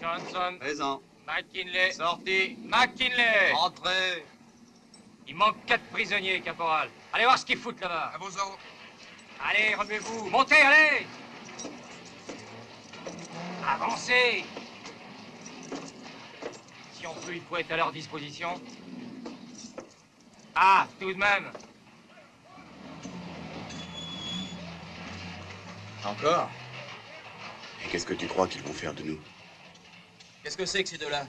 Johnson. Présent. McKinley. Sorti. McKinley. Entrez. Il manque 4 prisonniers, caporal. Allez voir ce qu'ils foutent là-bas. À vos ordres. Allez, remuez-vous. Montez, allez. Avancez. Si on peut, il faut être à leur disposition. Ah, tout de même. Encore? Et qu'est-ce que tu crois qu'ils vont faire de nous? Qu'est-ce que c'est que ces deux-là?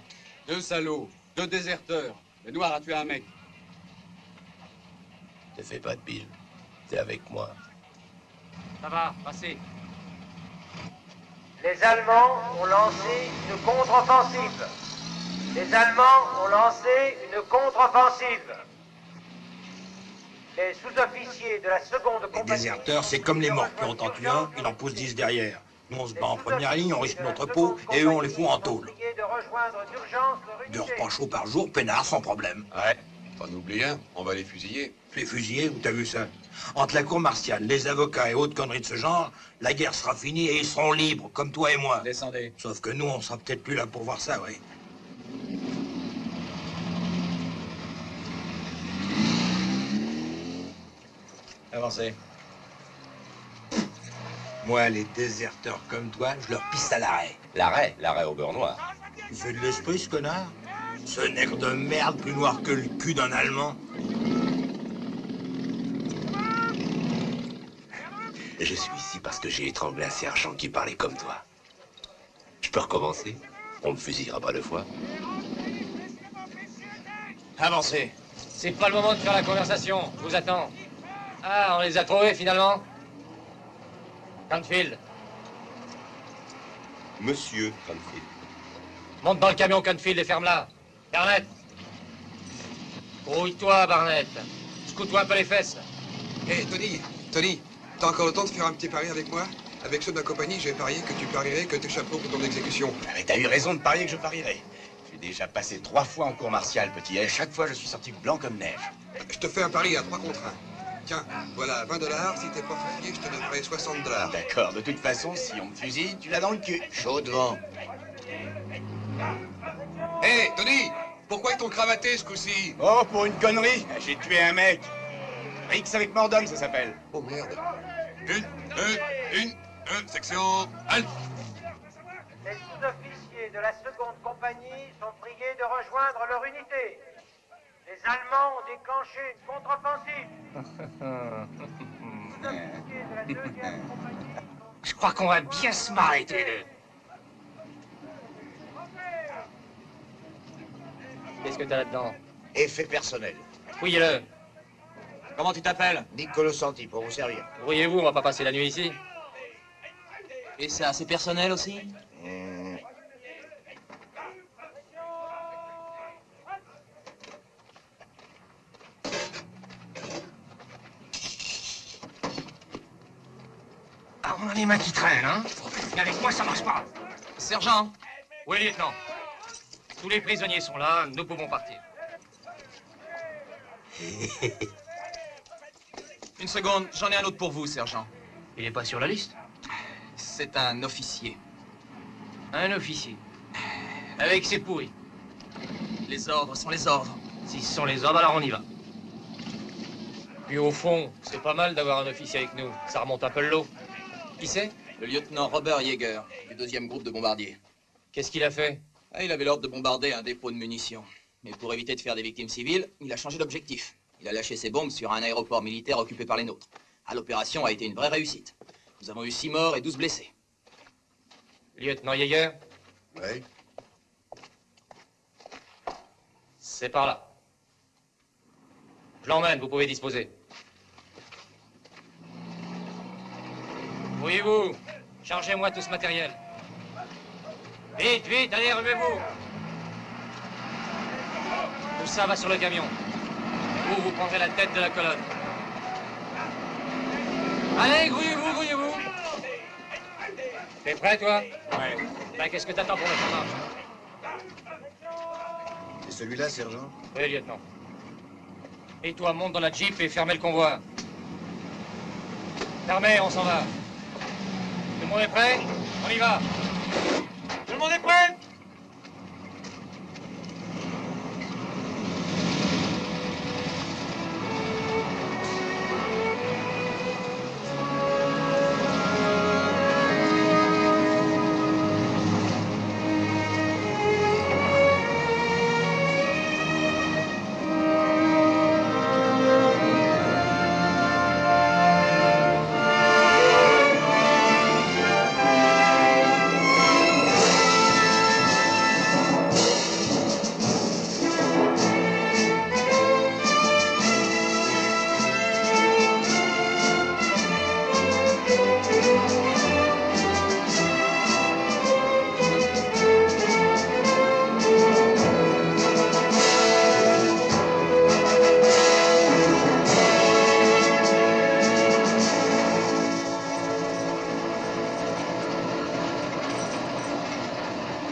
2 salauds, 2 déserteurs. Le noir a tué un mec. Ne fais pas de bile. T'es avec moi. Ça va, passez. Les Allemands ont lancé une contre-offensive. Les Allemands ont lancé une contre-offensive. Les sous-officiers de la seconde compagnie... Les déserteurs, c'est comme les morts qui ont en tué un, il en pousse 10 derrière. Nous, on se bat en première ligne, on risque notre peau, et eux, on les fout en tôle. 2 repas chauds par jour, peinard, sans problème. Ouais. T'en oublies un, on va les fusiller. Les fusillés, où t'as vu ça? Entre la cour martiale, les avocats et autres conneries de ce genre, la guerre sera finie et ils seront libres, comme toi et moi. Descendez. Sauf que nous, on sera peut-être plus là pour voir ça, oui. Avancez. Moi, les déserteurs comme toi, je leur pisse à l'arrêt. L'arrêt au beurre noir. Tu fais de l'esprit, ce connard? Ce nègre de merde, plus noir que le cul d'un Allemand. Je suis ici parce que j'ai étranglé un sergent qui parlait comme toi. Je peux recommencer? On me fusillera pas 2 fois. Avancez. C'est pas le moment de faire la conversation. Je vous attends. Ah, on les a trouvés finalement? Canfield. Monsieur Canfield. Monte dans le camion, Canfield, et ferme-la. Barnett. Rouille-toi, Barnett. Secoue-toi un peu les fesses. Hé, Tony, t'as encore le temps de faire un petit pari avec moi? Avec ceux de ma compagnie, j'ai parié que tu parierais que t'échapperas pour ton exécution. Mais t'as eu raison de parier que je parierais. J'ai déjà passé 3 fois en cour martiale, petit, et chaque fois je suis sorti blanc comme neige. Je te fais un pari à 3 contre 1. Tiens, voilà, $20. Si t'es pas fusillé, je te donnerai $60. D'accord, de toute façon, si on me fusille, tu l'as dans le cul. Chaud devant. Hé, Tony, Pourquoi ils t'ont cravaté ce coup-ci? Oh, pour une connerie. J'ai tué un mec. Rix avec Mordom, ça s'appelle. Oh merde. Section, halte. Les sous-officiers de la seconde compagnie sont priés de rejoindre leur unité. Les Allemands ont déclenché une contre-offensive. Les sous-officiers de la deuxième compagnie sont... Je crois qu'on va bien se marrer tous les deux. Qu'est-ce que t'as là-dedans? Effet personnel. Fouillez-le. Comment tu t'appelles? Niccolo Santi, pour vous servir. Brouillez-vous, on va pas passer la nuit ici. Et ça, c'est personnel aussi? Ah, on a les mains qui traînent, hein? Mais avec moi, ça marche pas. Sergent? Oui, lieutenant. Tous les prisonniers sont là, nous pouvons partir. Une seconde, j'en ai un autre pour vous, sergent. Il est pas sur la liste? C'est un officier. Un officier. Avec ses pourris. Les ordres sont les ordres. Si ce sont les ordres, alors on y va. Puis au fond, c'est pas mal d'avoir un officier avec nous. Ça remonte un peu le lot. Qui c'est? Le lieutenant Robert Yeager, du 2e groupe de bombardiers. Qu'est-ce qu'il a fait? Ah, il avait l'ordre de bombarder un dépôt de munitions. Mais pour éviter de faire des victimes civiles, il a changé d'objectif. Il a lâché ses bombes sur un aéroport militaire occupé par les nôtres. Ah, l'opération a été une vraie réussite. Nous avons eu 6 morts et 12 blessés. Lieutenant Yeager? Oui. C'est par là. Je l'emmène, vous pouvez disposer. Voyez-vous, chargez-moi tout ce matériel. Vite, vite, allez, relevez-vous. Tout ça va sur le camion. Vous prendrez la tête de la colonne. Allez, grouillez-vous, grouillez-vous. T'es prêt, toi? Ouais. Ben, qu'est-ce que t'attends pour mettre en marche? C'est celui-là, sergent? Oui, lieutenant. Et toi, monte dans la Jeep et fermez le convoi. Fermez, on s'en va. Tout le monde est prêt? On y va. Tout le monde est prêt?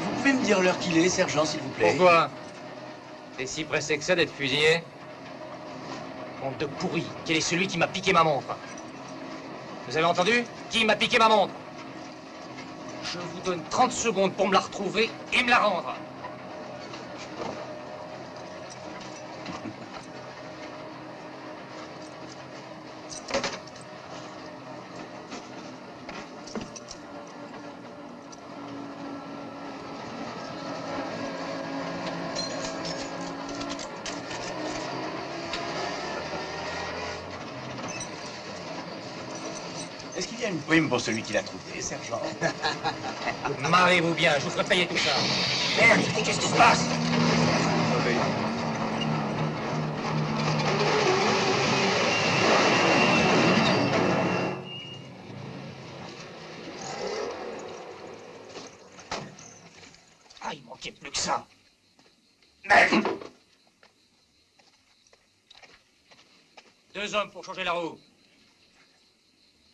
Vous pouvez me dire l'heure qu'il est, sergent, s'il vous plaît? Pourquoi? T'es si pressé que ça d'être fusillé? Honte de pourri, quel est celui qui m'a piqué ma montre? Vous avez entendu? Qui m'a piqué ma montre? Je vous donne 30 secondes pour me la retrouver et me la rendre. Est-ce qu'il y a une prime pour celui qui l'a trouvé, sergent? Marrez-vous bien, je vous ferai payer tout ça. Merde, qu'est-ce qui se passe? Ah, il manquait plus que ça. Merde! 2 hommes pour changer la roue.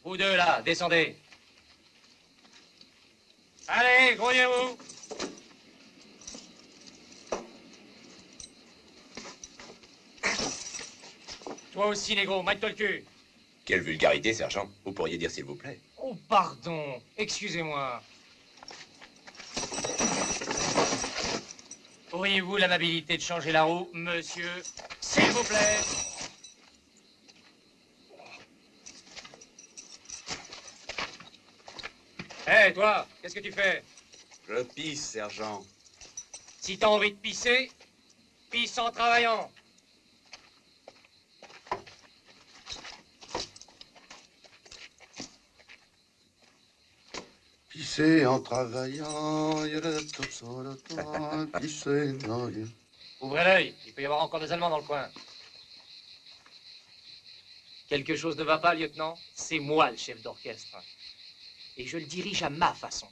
Vous deux, là, descendez. Allez, grouillez-vous. Toi aussi, négro, mate-toi le cul. Quelle vulgarité, sergent. Vous pourriez dire s'il vous plaît. Oh, pardon. Excusez-moi. Oh, Auriez-vous l'amabilité de changer la roue, monsieur? S'il vous plaît. Hé, toi, qu'est-ce que tu fais? Je pisse, sergent. Si t'as envie de pisser, pisse en travaillant. Pisser en travaillant, pisser non. Ouvrez l'œil, il peut y avoir encore des Allemands dans le coin. Quelque chose ne va pas, lieutenant? C'est moi le chef d'orchestre. Et je le dirige à ma façon.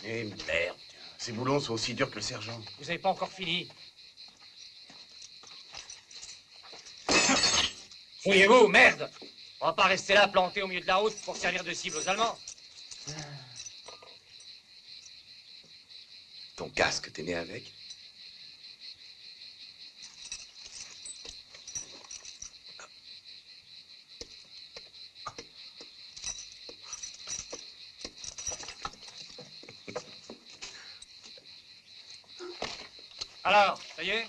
Eh merde, ces boulons sont aussi durs que le sergent. Vous n'avez pas encore fini. Fouillez-vous, merde! On va pas rester là planté au milieu de la route pour servir de cible aux Allemands. Ton casque, t'es né avec? Alors, ça y est?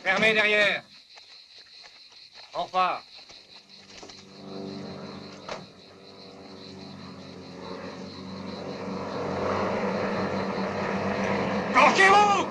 Fermez derrière. Enfin. Planquez-vous!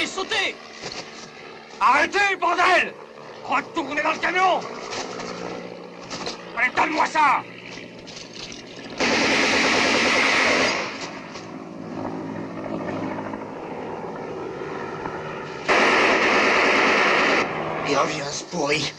Sautez! Arrêtez, bordel! Retournez dans le camion! Allez, donne-moi ça! Il revient, ce pourri.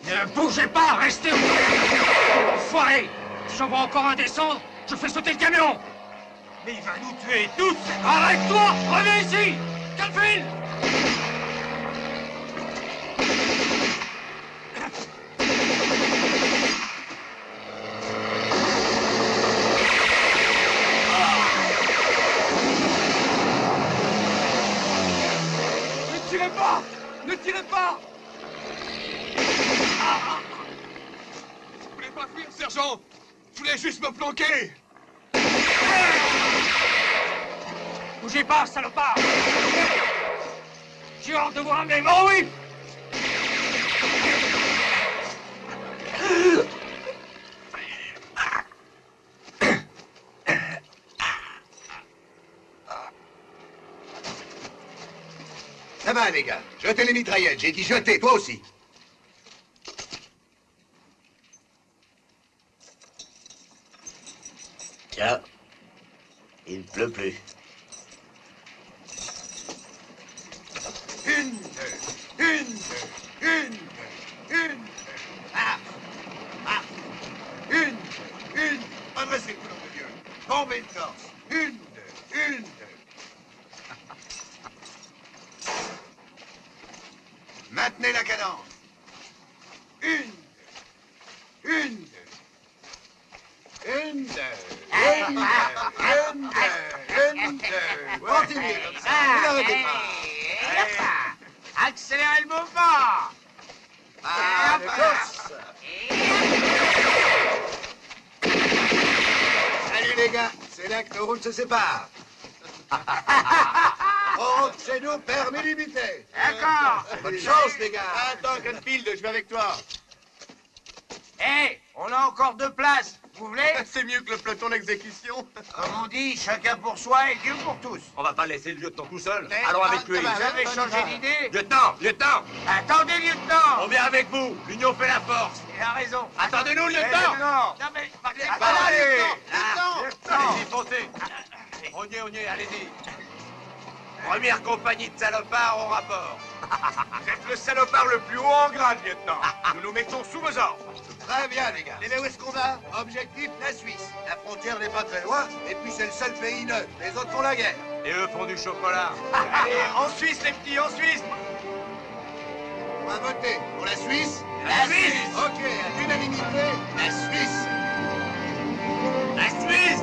Ne bougez pas, restez où? Enfoiré! Si j'en vois encore un descendre, je fais sauter le camion! Mais il va nous tuer tous! Arrête-toi! Reviens ici! Calvin! Ne tirez pas! Ne tirez pas! Je voulais pas fuir, sergent! Je voulais juste me planquer! Bougez pas, salopard! J'ai hâte de vous ramener, bon oui! Ça va, les gars. Jetez les mitraillettes. J'ai dit jeter, toi aussi. Tiens, il ne pleut plus. Une. Une. Adressez-vous, nom de Dieu. Tombez le torse. Une. Maintenez la cadence. Une. Continuez comme ça. Vous n'arrêtez pas. Accélérez le mouvement. Le gosse. Salut les gars. C'est là que nos routes se séparent. On rentre chez nous, permis limité. D'accord. Bonne chance, les gars. Attends, Canfield, je vais avec toi. Hé, on a encore 2 places. Vous voulez? C'est mieux que le peloton d'exécution. Comme on dit, chacun pour soi et Dieu pour tous. On va pas laisser le lieutenant tout seul. Mais- Allons avec lui. Vous avez changé d'idée? Lieutenant, lieutenant, Attendez, lieutenant! on vient avec vous. L'union fait la force. Il a raison. Attendez-nous, Eh, lieutenant. non, mais... Allez, lieutenant! allez-y, foncez. On y est, allez-y. Première compagnie de salopards au rapport. Vous êtes le salopard le plus haut en grade, lieutenant. Nous nous mettons sous vos ordres. Très bien, les gars. Et où est-ce qu'on va? Objectif, la Suisse. La frontière n'est pas très loin, et puis c'est le seul pays neutre. Les autres font la guerre. Et eux font du chocolat. Allez, en Suisse, les petits, en Suisse. On va voter pour la Suisse. La Suisse. Ok, à l'unanimité, la Suisse. La Suisse,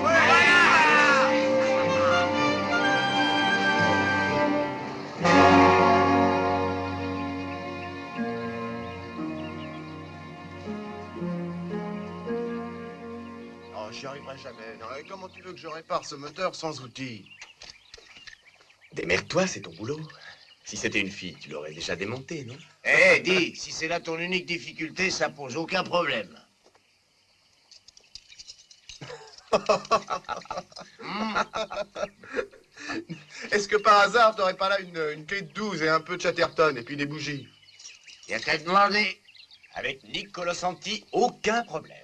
Oh, j'y arriverai jamais. Non, et comment tu veux que je répare ce moteur sans outils? Démerde-toi, c'est ton boulot. Si c'était une fille, tu l'aurais déjà démonté, non? Eh, dis, si c'est là ton unique difficulté, ça pose aucun problème. Est-ce que par hasard, t'aurais pas là une clé de 12 et un peu de Chatterton et puis des bougies? Y a qu'à demander. Avec Nick Colosanti, aucun problème.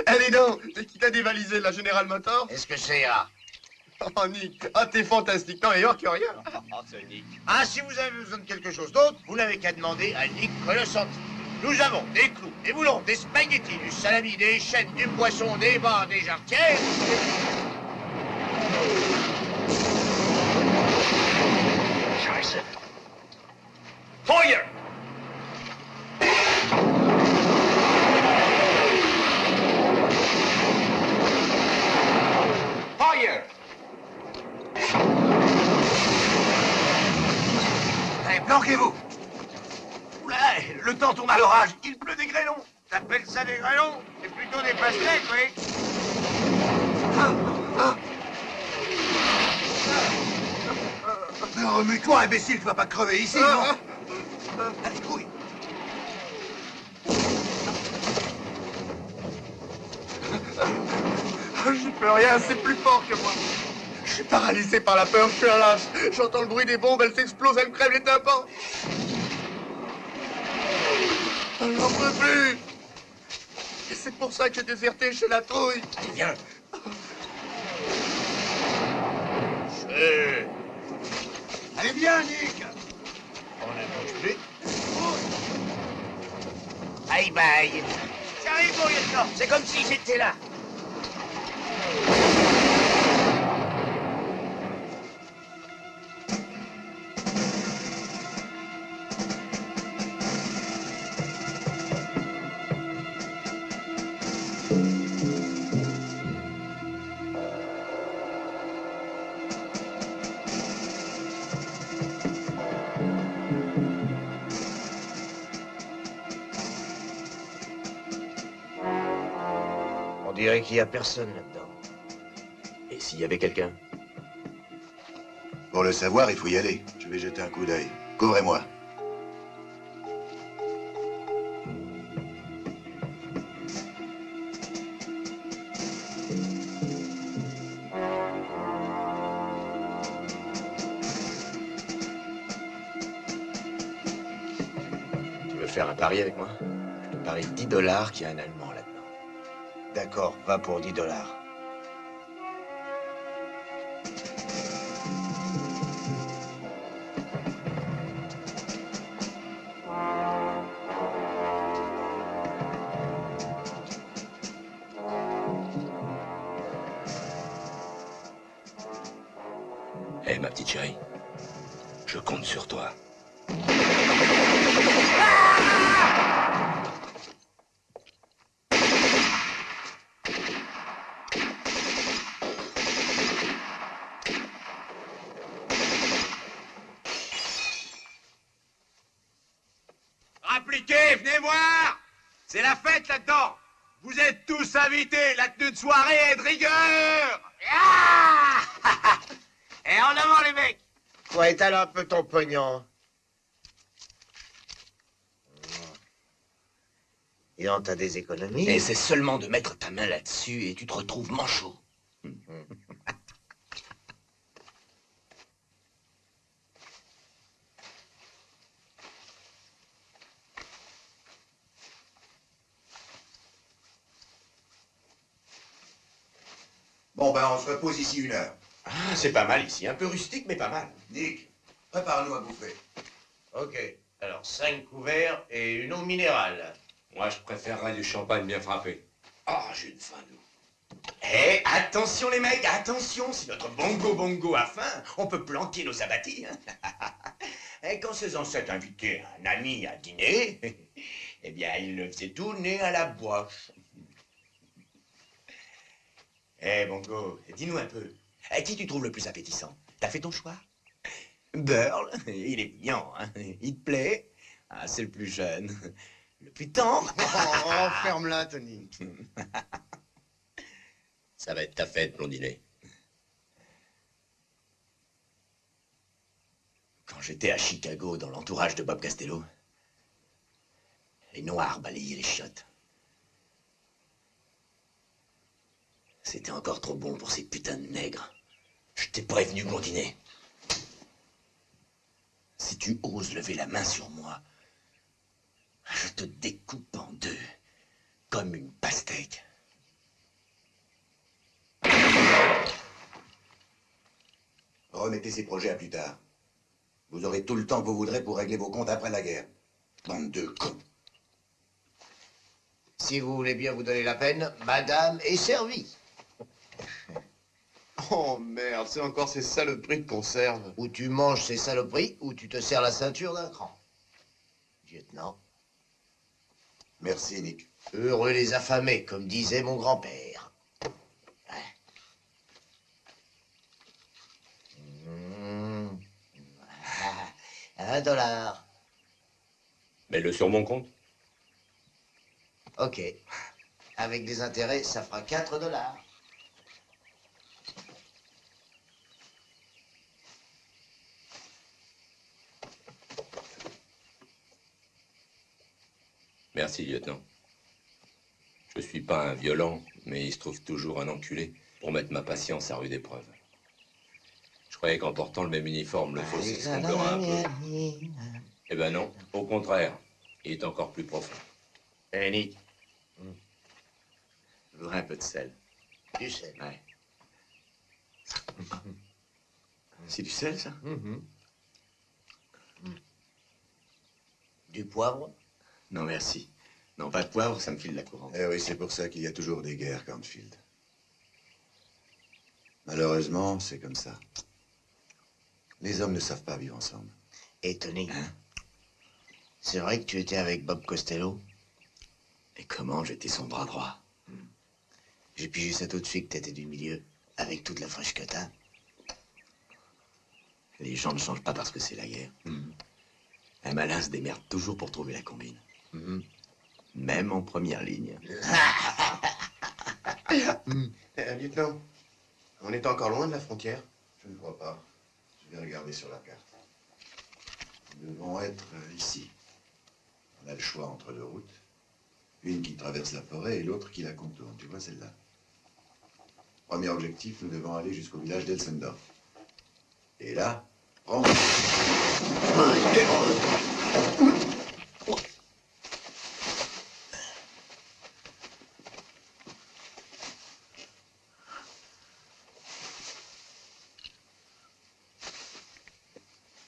Allez donc, c'est qui t'a dévalisé, la General Motors? Est-ce que c'est là? Oh, Nick, ah, t'es fantastique. Non, et or que rien. Oh, ce Nick. Ah, si vous avez besoin de quelque chose d'autre, vous n'avez qu'à demander à Nick Colosanti. Nous avons des clous, des boulons, des spaghettis, du salami, des chaînes, du poisson, des bas, des jarretières. Scheiße. Feuer! Fire. Allez, planquez-vous. Oula, le temps tourne à l'orage. Il pleut des grêlons. T'appelles ça des grêlons? C'est plutôt des pastèques, oui. Mais remue-toi, imbécile, tu vas pas crever ici, non? Allez, couille. J'y peux rien, c'est plus fort que moi. Je suis paralysé par la peur, je suis un lâche. J'entends le bruit des bombes, elles s'explosent, elles me crèvent les tympans. J'en peux plus. Et c'est pour ça que j'ai déserté chez la trouille. Allez, viens. Allez, viens, Nick. On ne bouge plus. Bye bye. J'arrive, mon lieutenant. C'est comme si j'étais là. On dirait qu'il n'y a personne là-dedans. Et s'il y avait quelqu'un? Pour le savoir, il faut y aller. Je vais jeter un coup d'œil. Couvrez-moi. Tu veux faire un pari avec moi? Je te parie 10 $ qu'il y a un Allemand là-dedans. D'accord, va pour 10 $. Eh, ma petite chérie, je compte sur toi. Appliquez, venez voir! C'est la fête là-dedans! Vous êtes tous invités, la tenue de soirée est de rigueur! Ah Et en avant, les mecs. Faut étaler un peu ton pognon. Et on t'a des économies. Et c'est seulement de mettre ta main là-dessus et tu te retrouves manchot. Bon, ben, on se repose ici 1 heure. Ah, c'est pas mal ici. Un peu rustique, mais pas mal. Nick, prépare-nous à bouffer. Ok. Alors, 5 couverts et une eau minérale. Moi, je préférerais du champagne bien frappé. Ah, j'ai une faim, nous. Eh, attention les mecs, attention. Si notre bongo a faim, on peut planquer nos abattis. Hein. Et quand ses ancêtres invitaient un ami à dîner, eh bien, ils le faisaient tourner à la boîte. Eh, Bongo, dis-nous un peu, qui tu trouves le plus appétissant? T'as fait ton choix? Burl, il est mignon, hein? Il te plaît? Ah, c'est le plus jeune. Le plus tendre? Oh, ferme-la, Tony. Ça va être ta fête, blondinet. Quand j'étais à Chicago, dans l'entourage de Bob Costello, les Noirs balayaient les chiottes. C'était encore trop bon pour ces putains de nègres. Je t'ai prévenu, blondinet. Si tu oses lever la main sur moi, je te découpe en 2, comme une pastèque. Remettez ces projets à plus tard. Vous aurez tout le temps que vous voudrez pour régler vos comptes après la guerre. Bande de cons. Si vous voulez bien vous donner la peine, madame est servie. Oh merde, c'est encore ces saloperies de conserve. Ou tu manges ces saloperies, ou tu te serres la ceinture d'un cran. Lieutenant. Merci, Nick. Heureux les affamés, comme disait mon grand-père. $1. Mets-le sur mon compte. Ok. Avec des intérêts, ça fera $4. Merci, lieutenant. Je suis pas un violent, mais il se trouve toujours un enculé pour mettre ma patience à rude épreuve. Je croyais qu'en portant le même uniforme, le fossé se comblerait un peu. Eh ben non, au contraire, il est encore plus profond. Eh, Nick. Je voudrais un peu de sel. Du sel. Ouais. C'est du sel, ça? Du poivre? Non, merci. Non, pas de poivre, ça me file la courante. Eh oui, c'est pour ça qu'il y a toujours des guerres, Cornfield. Malheureusement, c'est comme ça. Les hommes ne savent pas vivre ensemble. Et Tony, c'est vrai que tu étais avec Bob Costello? Et comment j'étais son bras droit? J'ai pigé ça tout de suite que t'étais du milieu, avec toute la fraîche que t'as. Les gens ne changent pas parce que c'est la guerre. Un malin se démerde toujours pour trouver la combine. Même en première ligne. Lieutenant, on est encore loin de la frontière? Je ne crois pas. Je vais regarder sur la carte. Nous devons être ici. On a le choix entre 2 routes. Une qui traverse la forêt et l'autre qui la contourne. Tu vois celle-là? Premier objectif, nous devons aller jusqu'au village d'Elsendorf. Et là, prends...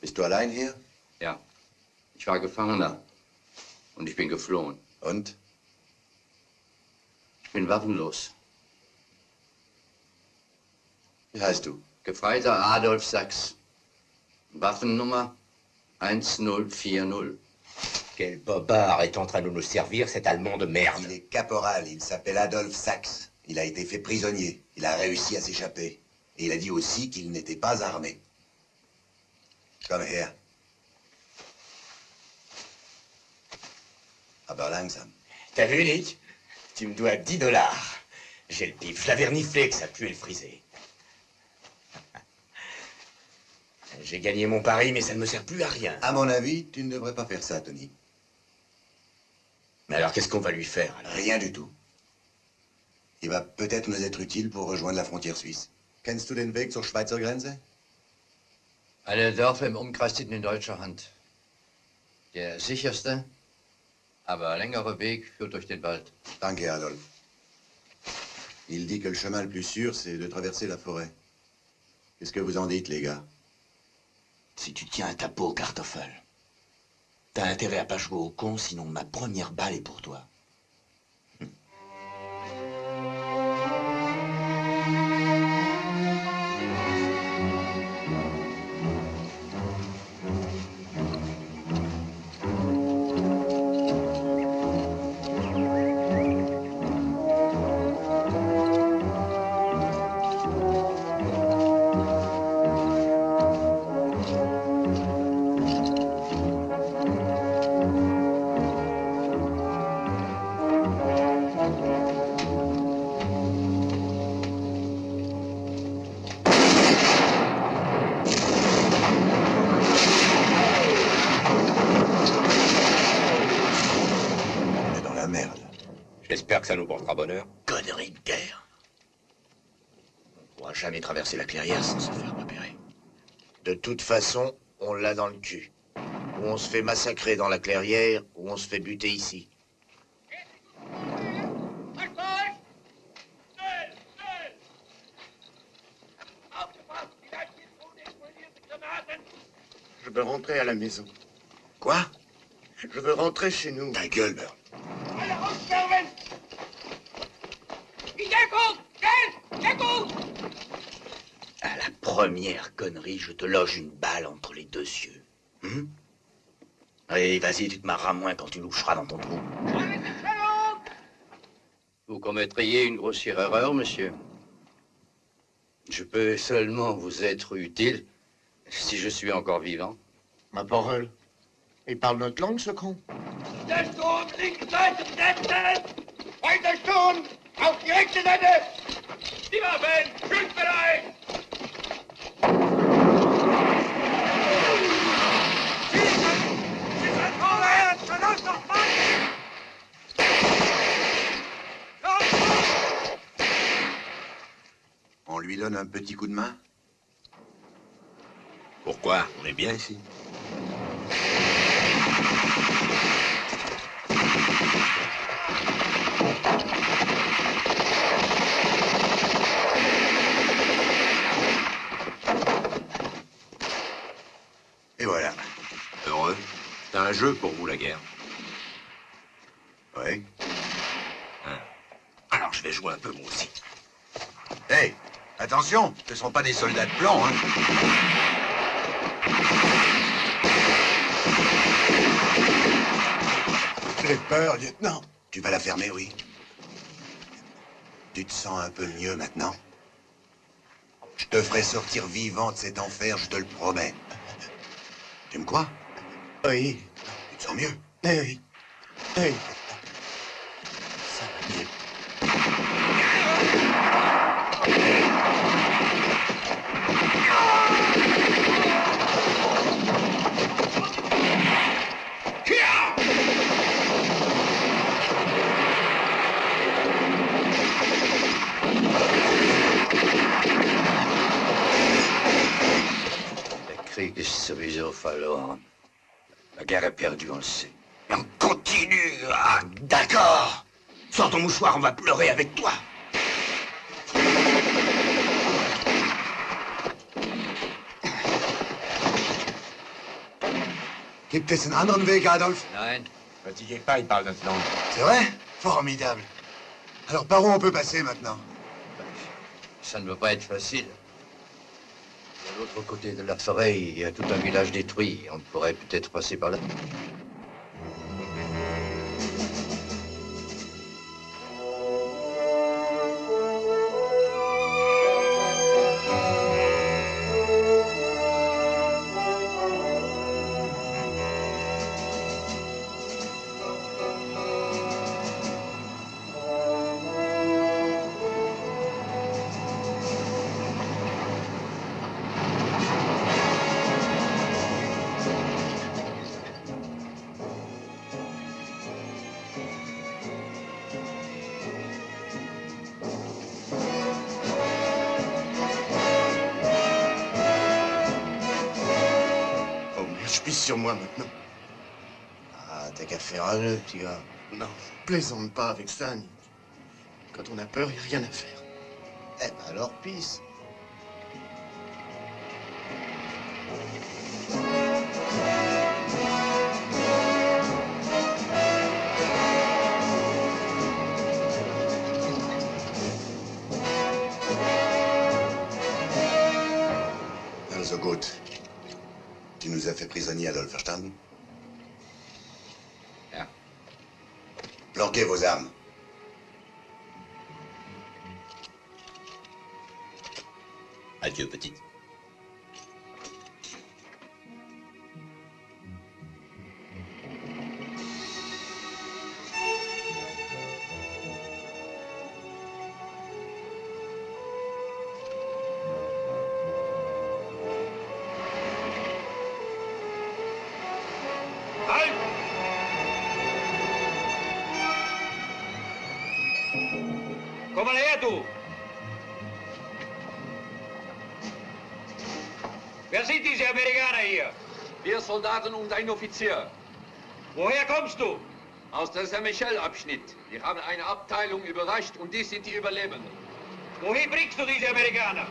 Bist du allein hier? Ja. Ich war Gefangener. Und ich bin geflohen. Und? Ich bin waffenlos. Wie heißt du? Gefreiter Adolf Sachs. Waffennummer 1040. Quel bobard est en train de nous servir, cet Allemand de merde? Il est caporal, il s'appelle Adolf Sachs. Il a été fait prisonnier. Il a réussi à s'échapper. Et il a dit aussi qu'il n'était pas armé. Komm her. Aber langsam. T'as vu, Nick? Tu me dois $10. J'ai le pif, je l'avais reniflé que ça puait le friser. J'ai gagné mon pari, mais ça ne me sert plus à rien. À mon avis, tu ne devrais pas faire ça, Tony. Mais alors, qu'est-ce qu'on va lui faire? Rien du tout. Il va peut-être nous être utile pour rejoindre la frontière suisse. Kennst du den Weg zur Schweizer Grenze? Alle Dörfer im Umkreis sind in deutscher Hand. Der sicherste, aber längere Weg führt durch den Wald. Danke, Adolf. Il dit que le chemin le plus sûr, c'est de traverser la forêt. Qu'est-ce que vous en dites, les gars? Si tu tiens à ta peau, Kartoffel, t'as intérêt à pas jouer au con, sinon ma première balle est pour toi. J'espère que ça nous portera bonheur. Connerie de guerre. On ne pourra jamais traverser la clairière sans se faire repérer. De toute façon, on l'a dans le cul. Ou on se fait massacrer dans la clairière, ou on se fait buter ici. Je veux rentrer à la maison. Quoi? Je veux rentrer chez nous. Ta gueule, Burl. À la première connerie, je te loge une balle entre les deux yeux. Allez, vas-y, tu te marreras moins quand tu loucheras dans ton trou. Vous commettriez une grossière erreur, monsieur. Je peux seulement vous être utile si je suis encore vivant. Ma parole. Il parle notre langue, ce con. Der Sturm, linke Seite besetzen! Weiter Sturm! Auf die rechte Seite! Die Waffen! Schussbereit! Schießen! Schießen vorwärts! Verlass doch Mann! On lui donne un petit coup de main? Pourquoi? On est bien ici. Et voilà. Heureux. C'est un jeu pour vous, la guerre. Oui. Alors, je vais jouer un peu, moi aussi. Hey, attention, ce ne sont pas des soldats de plomb, hein. J'ai peur, lieutenant. Tu vas la fermer, oui. Tu te sens un peu mieux maintenant? Je te ferai sortir vivant de cet enfer, je te le promets. Tu me crois? Oui. Tu te sens mieux? Oui. Oui. Ça va mieux. Der Krieg ist sowieso verloren. La guerre est perdue, on le sait. Et on continue. Ah, d'accord. Sors ton mouchoir, on va pleurer avec toi. Gibt es einen anderen Weg, Adolf? Nein. Fatiguez pas, il parle notre langue. C'est vrai? Formidable. Alors par où on peut passer maintenant? Ça ne va pas être facile. De l'autre côté de la forêt, il y a tout un village détruit. On pourrait peut-être passer par là. je pisse sur moi maintenant. Ah, t'as qu'à faire un nœud, petit gars. Non, plaisante pas avec ça, Nick. Quand on a peur, il n'y a rien à faire. Eh ben alors, pisse. Also gut. Tu nous as fait prisonnier, Adolf, verstanden? Ja. Planquez vos armes. Adieu, petite. Komm mal her, du! Wer sind diese Amerikaner hier? Wir Soldaten und ein Offizier. Woher kommst du? Aus der Saint-Michel-Abschnitt. Wir haben eine Abteilung überrascht und dies sind die Überlebenden. Wohin bringst du diese Amerikaner?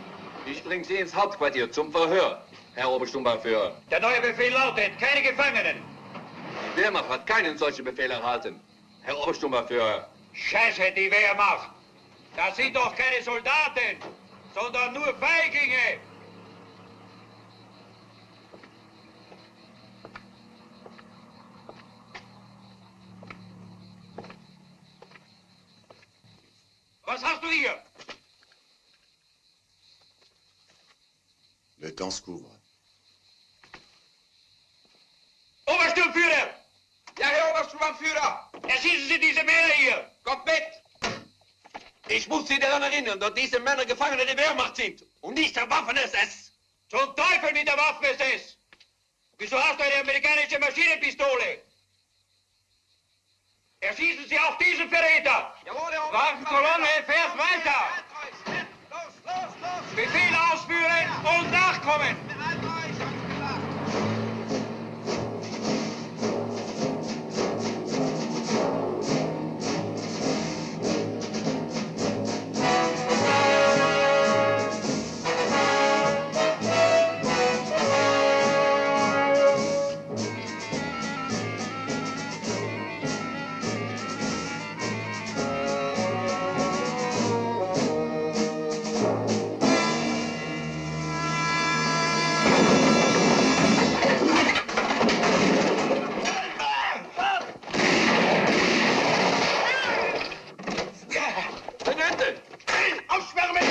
Ich bringe sie ins Hauptquartier zum Verhör, Herr Obersturmbannführer. Der neue Befehl lautet, keine Gefangenen. Die Wehrmacht hat keinen solchen Befehl erhalten, Herr Obersturmbannführer. Scheiße, die Wehrmacht. Das sind doch keine Soldaten, sondern nur Feiglinge. Was hast du hier? Le temps se couvre. Obersturmführer! Ja, Herr Obersturmbannführer! Erschießen Sie diese Männer hier! Kommt mit! Ich muss Sie daran erinnern, dass diese Männer Gefangene der Wehrmacht sind und nicht der Waffen-SS. Zum Teufel mit der Waffen-SS! Wieso hast du eine amerikanische Maschinenpistole? Erschießen Sie auch diesen Verräter! Jawohl, Herr Waffenkolonne, fährt weiter! Befehl ausführen und nachkommen! Tenente! Aufschwärmen!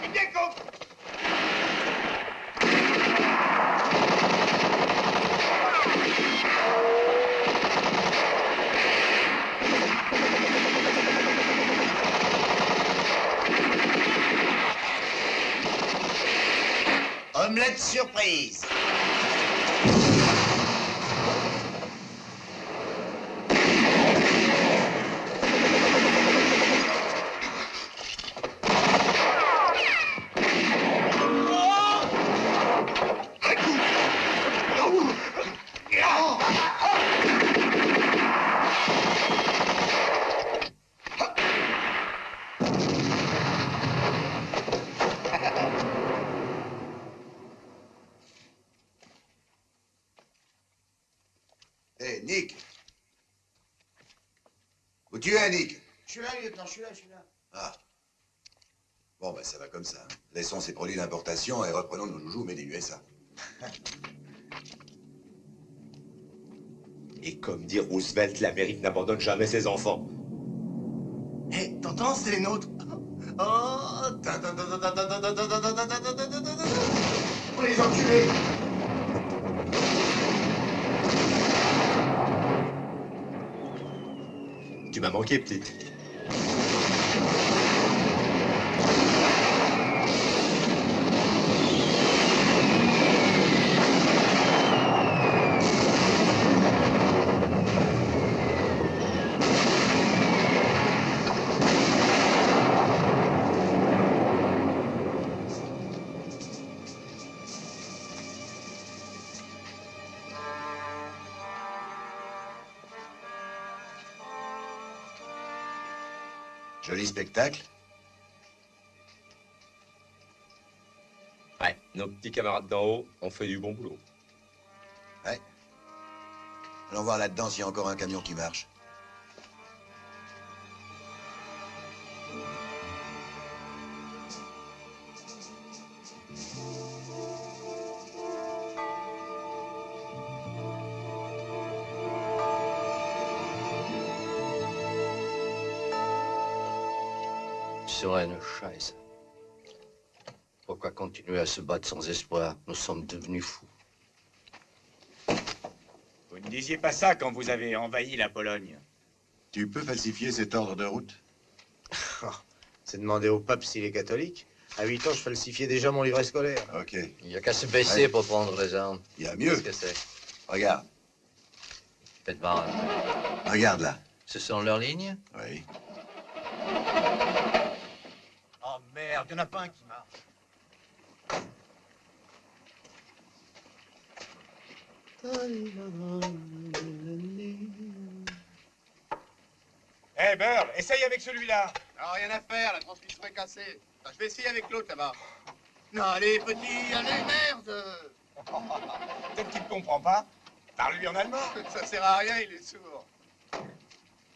In Deckung! Omelette surprise. Hé, Nick. Où tu es, Nick? Je suis là, lieutenant, je suis là. Ah. Bon, ben ça va comme ça. Laissons ces produits d'importation et reprenons nos joujoux made in USA. Et comme dit Roosevelt, l'Amérique n'abandonne jamais ses enfants. Hé, t'entends, c'est les nôtres. Oh, on les enculés. Tu m'as manqué, petite. Joli spectacle. Ouais, nos petits camarades d'en haut ont fait du bon boulot. Ouais. Allons voir là-dedans s'il y a encore un camion qui marche. Sereine Scheiße. Pourquoi continuer à se battre sans espoir? Nous sommes devenus fous. Vous ne disiez pas ça quand vous avez envahi la Pologne. Tu peux falsifier cet ordre de route? C'est demander au pape s'il est catholique. À 8 ans, je falsifiais déjà mon livret scolaire. Ok. Il n'y a qu'à se baisser pour prendre les armes. Il y a mieux. Qu'est-ce que c'est? Regarde. Faites voir. Regarde là. Ce sont leurs lignes? Oui. Oh merde, il n'y en a pas un qui marche. Hé, Burl, essaye avec celui-là. Non, rien à faire, la transmission est cassée. Enfin, je vais essayer avec l'autre là-bas. Non, allez, petit, allez, merde. Peut-être qu'il ne comprend pas. Parle-lui en allemand. Ça sert à rien, il est sourd.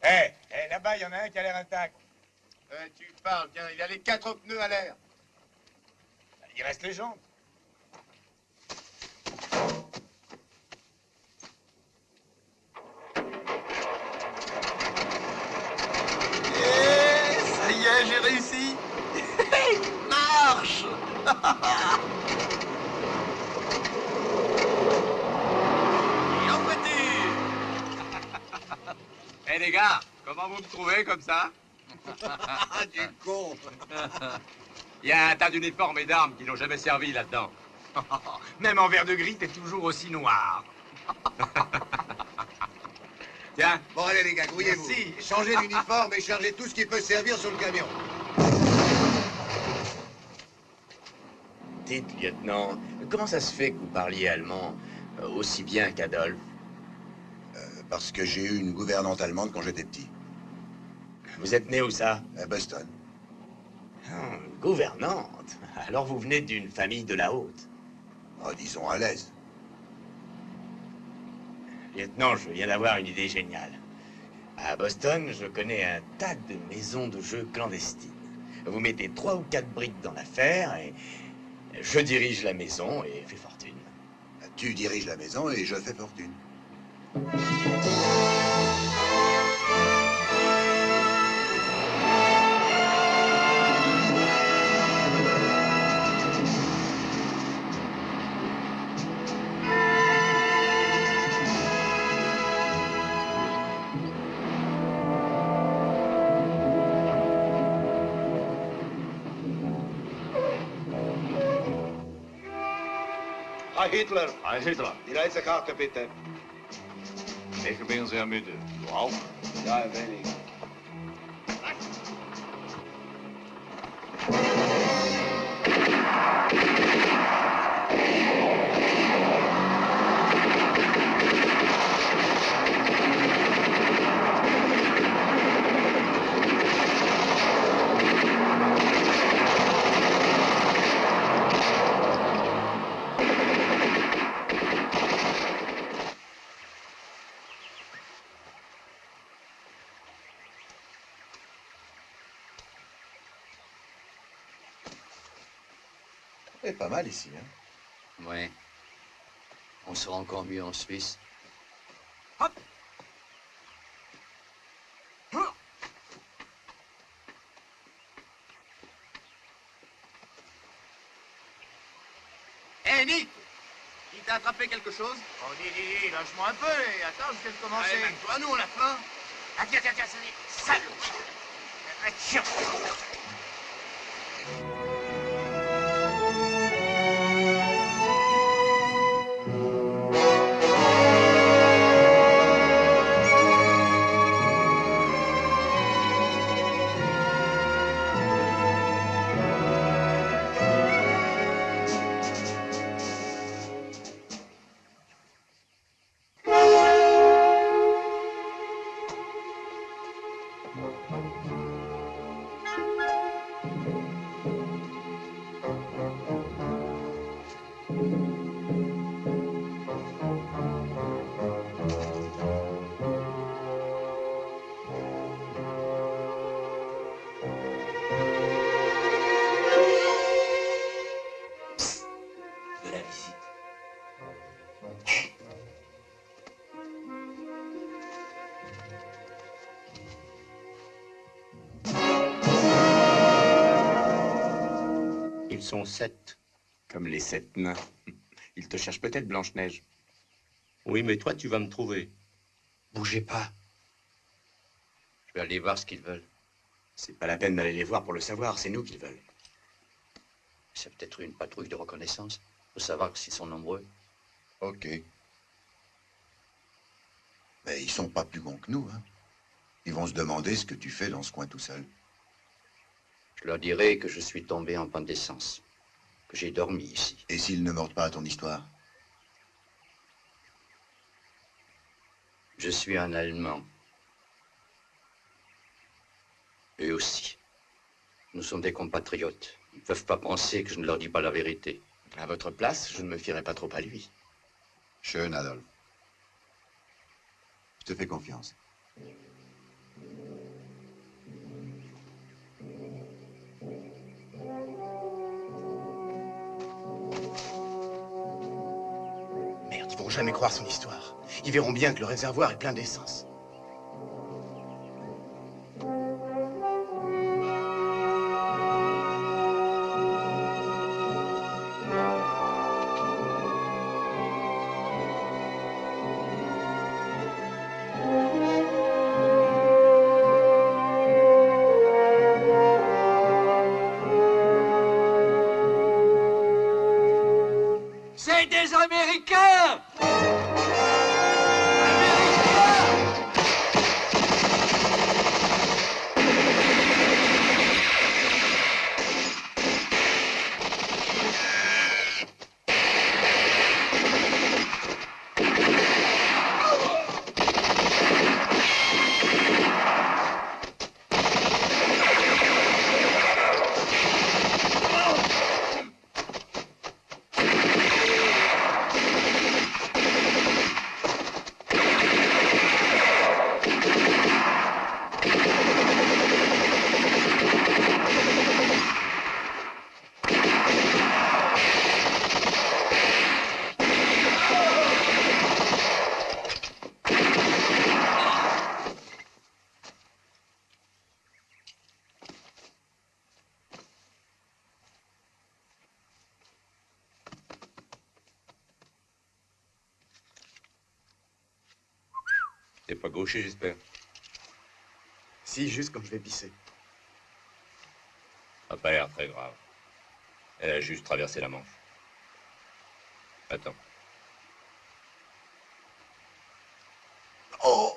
Hé, là-bas, il y en a un qui a l'air intact. Tu parles, tiens, il a les 4 pneus à l'air. Il reste les jambes. Ça y est, j'ai réussi. Marche. Et en voiture. Eh les gars, comment vous me trouvez comme ça? Du con. Il y a un tas d'uniformes et d'armes qui n'ont jamais servi là-dedans. Même en vert de gris, t'es toujours aussi noir. Tiens. Bon, allez, les gars, grouillez-vous. Merci. Changez l'uniforme et chargez tout ce qui peut servir sur le camion. Dites, lieutenant, comment ça se fait que vous parliez allemand aussi bien qu'Adolphe? Parce que j'ai eu une gouvernante allemande quand j'étais petit. Vous êtes né où ça? À Boston. Gouvernante? Alors vous venez d'une famille de la haute? Oh, disons à l'aise. Lieutenant, je viens d'avoir une idée géniale. À Boston, je connais un tas de maisons de jeux clandestines. Vous mettez 3 ou 4 briques dans l'affaire et je dirige la maison et fais fortune. Tu diriges la maison et je fais fortune. Heil Hitler. Heil Hitler. Die Reisekarte bitte. Ich bin sehr müde. Du auch? Ja, ein wenig. C'est pas mal ici, hein? Oui. On sera encore mieux en Suisse. Hop. Hé, Nick! Il t'a attrapé quelque chose? Oh, dis, lâche-moi un peu, et attends, je viens de commencer. Allez, même-toi, nous, on a faim. Ah, tiens, ça y est, salaud! Tiens. Ils sont 7, comme les 7 nains. Ils te cherchent peut-être, Blanche-Neige. Oui, mais toi, tu vas me trouver. Bougez pas. Je vais aller voir ce qu'ils veulent. C'est pas la peine d'aller les voir pour le savoir, c'est nous qu'ils veulent. C'est peut-être une patrouille de reconnaissance, pour savoir s'ils sont nombreux. Ok. Mais ils sont pas plus bons que nous, hein. Ils vont se demander ce que tu fais dans ce coin tout seul. Je leur dirai que je suis tombé en panne d'essence, que j'ai dormi ici. Et s'ils ne mordent pas à ton histoire? Je suis un Allemand. Eux aussi. Nous sommes des compatriotes. Ils ne peuvent pas penser que je ne leur dis pas la vérité. À votre place, je ne me fierai pas trop à lui. Schön, Adolf. Je te fais confiance. Merde, ils vont jamais croire son histoire. Ils verront bien que le réservoir est plein d'essence. C'est des Américains! T'es pas gaucher, j'espère. Si, juste quand je vais pisser. Ça n'a pas l'air très grave. Elle a juste traversé la Manche. Attends. Oh!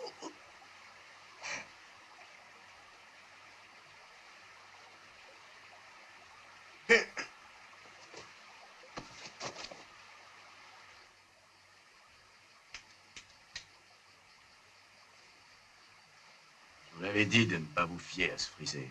Je vous l'avais dit de ne pas vous fier à ce frisé.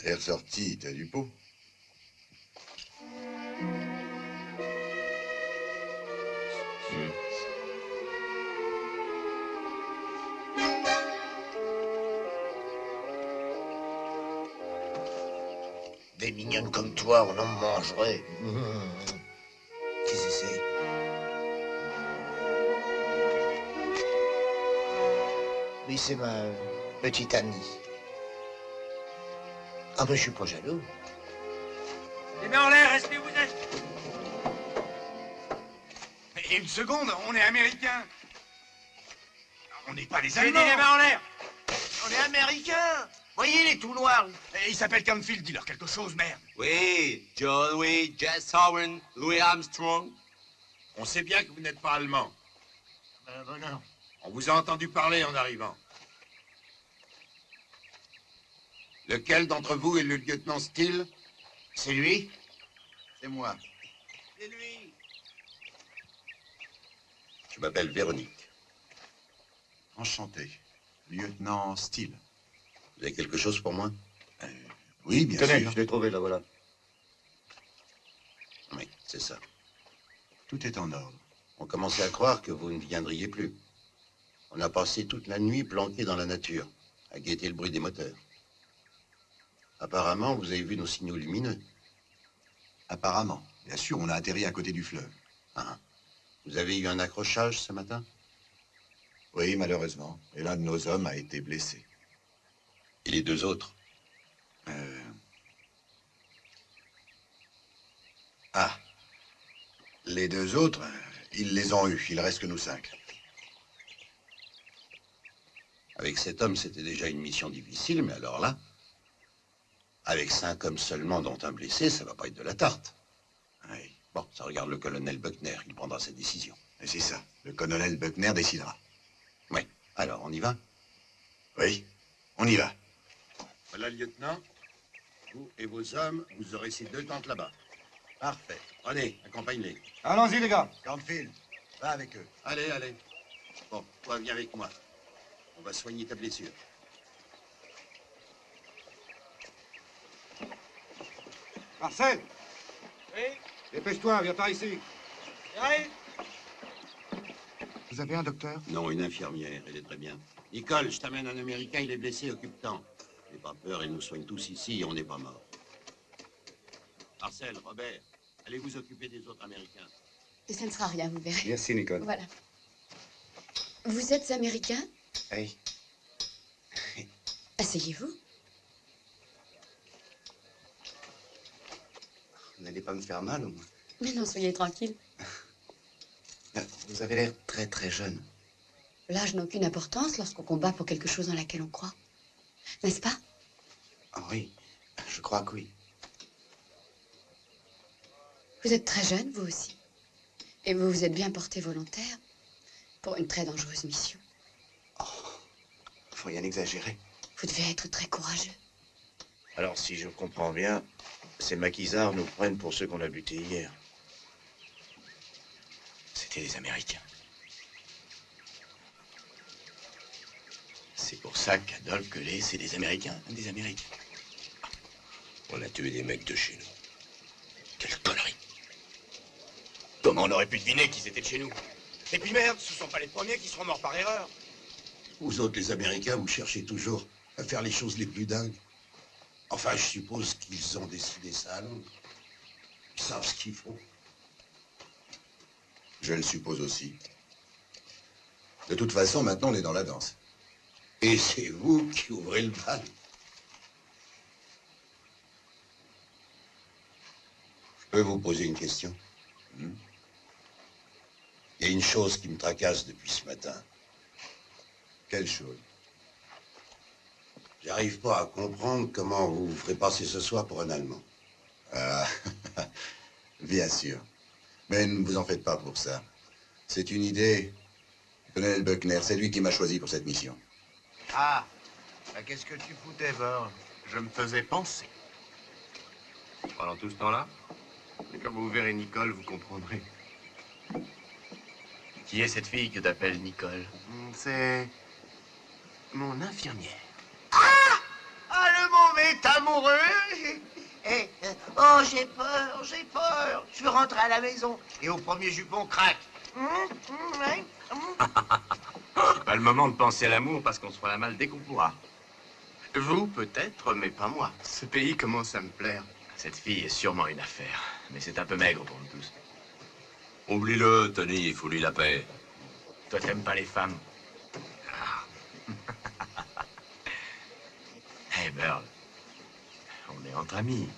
Elle est ressortie, t'as du pot. Des mignonnes comme toi, on en mangerait. Qui c'est? Oui, c'est ma petite amie. Ah ben, je suis pas jaloux. Les mains en l'air, restez où vous êtes. Et une seconde, on est américains. On n'est pas des J'ai dit Allemands. les mains en l'air. On est américains. Voyez les tout noirs. Il s'appelle Camfield, dis-leur quelque chose, merde. Oui, Joe Louis, Jess Owen, Louis Armstrong. On sait bien que vous n'êtes pas allemand. Bonheur. On vous a entendu parler en arrivant. Lequel d'entre vous est le lieutenant Steele? C'est lui? C'est moi. C'est lui. Je m'appelle Véronique. Enchanté. Lieutenant Steele. Vous avez quelque chose pour moi? Oui, bien Tenez, sûr. je l'ai trouvé, là, voilà. Oui, c'est ça. Tout est en ordre. On commençait à croire que vous ne viendriez plus. On a passé toute la nuit planqué dans la nature, à guetter le bruit des moteurs. Apparemment, vous avez vu nos signaux lumineux. Apparemment. Bien sûr, on a atterri à côté du fleuve. Ah. Vous avez eu un accrochage ce matin? Oui, malheureusement. Et l'un de nos hommes a été blessé. Et les deux autres? Ah. Les deux autres, ils les ont eus. Il reste que nous 5. Avec cet homme, c'était déjà une mission difficile, mais alors là, avec 5 hommes seulement, dont un blessé, ça va pas être de la tarte. Oui. Bon, ça regarde le colonel Buckner, il prendra sa décision. Et c'est ça. Le colonel Buckner décidera. Oui. Alors, on y va? Oui, on y va. Voilà, lieutenant. Vous et vos hommes, vous aurez ces 2 tentes là-bas. Parfait. Prenez, accompagnez-les. Allons-y, les gars. Camfield, va avec eux. Allez, allez. Bon, toi, viens avec moi. On va soigner ta blessure. Marcel, Oui, dépêche-toi, viens par ici. j'arrive. Vous avez un docteur? Non, une infirmière, elle est très bien. Nicole, je t'amène un Américain, il est blessé, occupe-t'en. N'aie pas peur, ils nous soignent tous ici et on n'est pas morts. Marcel, Robert, allez vous occuper des autres Américains. Et ça ne sera rien, vous verrez. Merci, Nicole. Voilà. Vous êtes américain? Oui. Asseyez-vous. Vous n'allez pas me faire mal, au moins. Mais non, soyez tranquille. Vous avez l'air très, très jeune. L'âge n'a aucune importance lorsqu'on combat pour quelque chose dans laquelle on croit. N'est-ce pas? Ah oui, je crois que oui. Vous êtes très jeune, vous aussi. Et vous vous êtes bien porté volontaire pour une très dangereuse mission. Faut rien exagérer. Vous devez être très courageux. Alors, si je comprends bien, ces maquisards nous prennent pour ceux qu'on a butés hier. C'était des Américains. C'est pour ça qu'Adolphe Quelet, c'est des Américains. Des Américains. On a tué des mecs de chez nous. Quelle connerie. Comment on aurait pu deviner qu'ils étaient de chez nous? Et puis merde, ce sont pas les premiers qui seront morts par erreur. Vous autres, les Américains, vous cherchez toujours à faire les choses les plus dingues. Enfin, je suppose qu'ils ont décidé ça à Londres. Ils savent ce qu'il faut. Je le suppose aussi. De toute façon, maintenant, on est dans la danse. Et c'est vous qui ouvrez le bal. Je peux vous poser une question? Il y a une chose qui me tracasse depuis ce matin. Quelle chose? J'arrive pas à comprendre comment vous vous ferez passer ce soir pour un Allemand. Ah, bien sûr. Mais ne vous en faites pas pour ça. C'est une idée. Le colonel Buckner, c'est lui qui m'a choisi pour cette mission. Ah, bah, qu'est-ce que tu foutais, Bord? Je me faisais penser. Pendant tout ce temps-là? Mais quand vous verrez Nicole, vous comprendrez. Qui est cette fille que t'appelles Nicole? C'est mon infirmière. Ah, le monde est amoureux. Oh, j'ai peur, j'ai peur. Je veux rentrer à la maison. Et au premier jupon, craque. C'est pas le moment de penser à l'amour parce qu'on se fera la malle dès qu'on pourra. Vous, peut-être, mais pas moi. Ce pays commence à me plaire. Cette fille est sûrement une affaire, mais c'est un peu maigre pour nous tous. Oublie-le, Tony, il faut lui la paix. Toi, t'aimes pas les femmes? Hey, Burl, on est entre amis.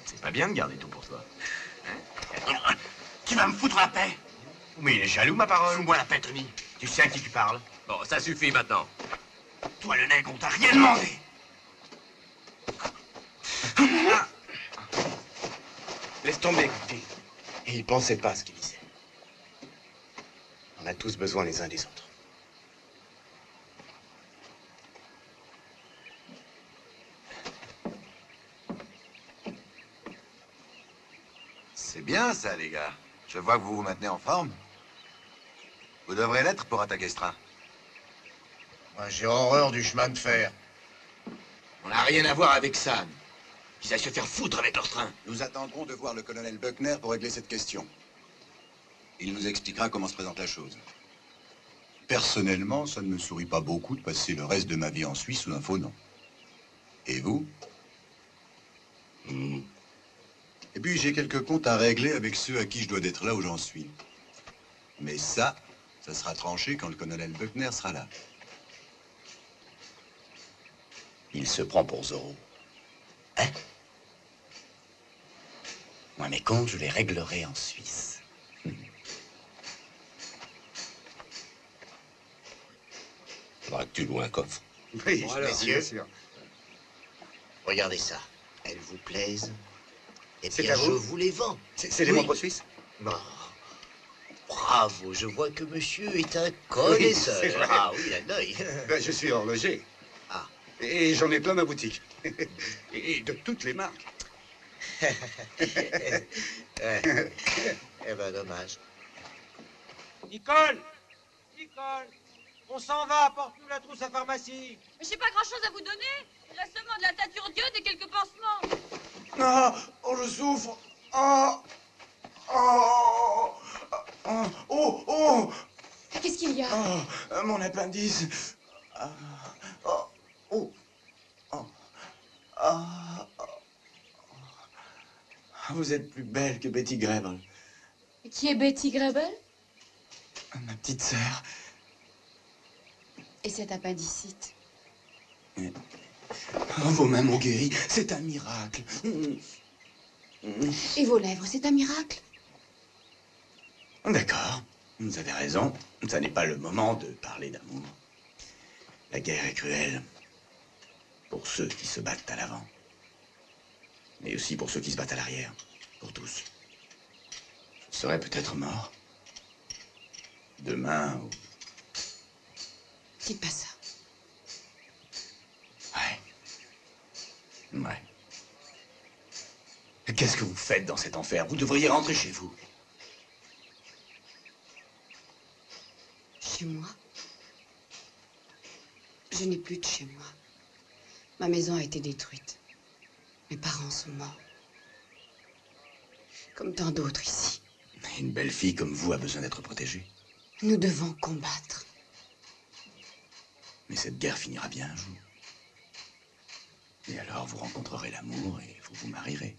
C'est pas bien de garder tout pour toi. Hein? Tu vas me foutre la paix. Mais il est jaloux, ma parole. Fous-moi la paix, Tony. Tu sais à qui tu parles? Bon, ça suffit maintenant. Toi, le nègre, on t'a rien demandé. Laisse tomber, Goupil. Et il pensait pas à ce qu'il disait. On a tous besoin les uns des autres. C'est bien ça, les gars. Je vois que vous vous maintenez en forme. Vous devrez l'être pour attaquer ce train. Moi, j'ai horreur du chemin de fer. On n'a rien à voir avec ça. Ils aillent se faire foutre avec leur train. Nous attendrons de voir le colonel Buckner pour régler cette question. Il nous expliquera comment se présente la chose. Personnellement, ça ne me sourit pas beaucoup de passer le reste de ma vie en Suisse sous un faux nom. Et vous? Et puis j'ai quelques comptes à régler avec ceux à qui je dois d'être là où j'en suis. Mais ça sera tranché quand le colonel Buckner sera là. Il se prend pour Zorro. Hein? Moi, mes comptes, je les réglerai en Suisse. Faudra que tu loues un coffre. Oui, Bon, alors, messieurs. bien sûr. Regardez ça. Elles vous plaisent. Et C'est bien, à vous je vous les vends. C'est des montres suisses? Bon. Bravo, je vois que monsieur est un connaisseur. c'est vrai. Ah oui, un œil. Ben, je suis horloger. Ah. Et j'en ai plein ma boutique. Et de toutes les marques. Eh ben, dommage. Nicole! Nicole! On s'en va, apporte-nous la trousse à pharmacie. Mais j'ai pas grand-chose à vous donner. Il reste seulement de la teinture d'iode et quelques pansements. Ah, oh, je souffre. Ah, oh, oh, oh, oh. Qu'est-ce qu'il y a? Oh, mon appendice. Ah, oh, oh, oh, ah, oh. Vous êtes plus belle que Betty Grable. Qui est Betty Grable? Ma petite sœur. Et cet appendicite? Oh, vos mains m'ont guéri. C'est un miracle. Et vos lèvres, c'est un miracle? D'accord. Vous avez raison. Ça n'est pas le moment de parler d'amour. La guerre est cruelle. Pour ceux qui se battent à l'avant. Mais aussi pour ceux qui se battent à l'arrière. Pour tous. Je serai peut-être mort. Demain ou... Dites pas ça. Ouais. Qu'est-ce que vous faites dans cet enfer? Vous devriez rentrer chez vous. Chez moi? Je n'ai plus de chez moi. Ma maison a été détruite. Mes parents sont morts. Comme tant d'autres ici. Une belle fille comme vous a besoin d'être protégée. Nous devons combattre. Mais cette guerre finira bien un jour. Et alors vous rencontrerez l'amour et vous vous marierez.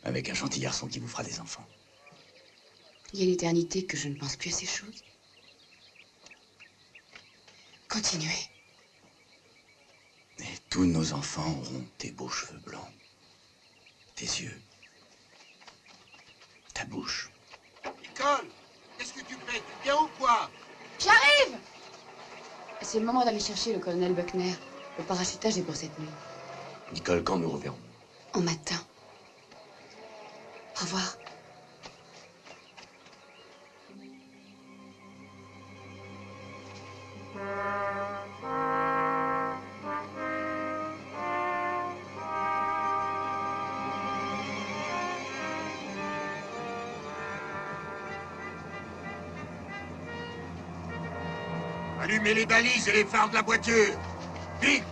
Avec un gentil garçon qui vous fera des enfants. Il y a une éternité que je ne pense plus à ces choses. Continuez. Et tous nos enfants auront tes beaux cheveux blancs. Tes yeux. Ta bouche. Nicole, qu'est-ce que tu fais? Tu viens ou quoi? J'arrive! C'est le moment d'aller chercher le colonel Buckner. Le parachutage est pour cette nuit. Nicole, quand nous reverrons? Au matin. Au revoir. Allumez les balises et les phares de la voiture. Vite,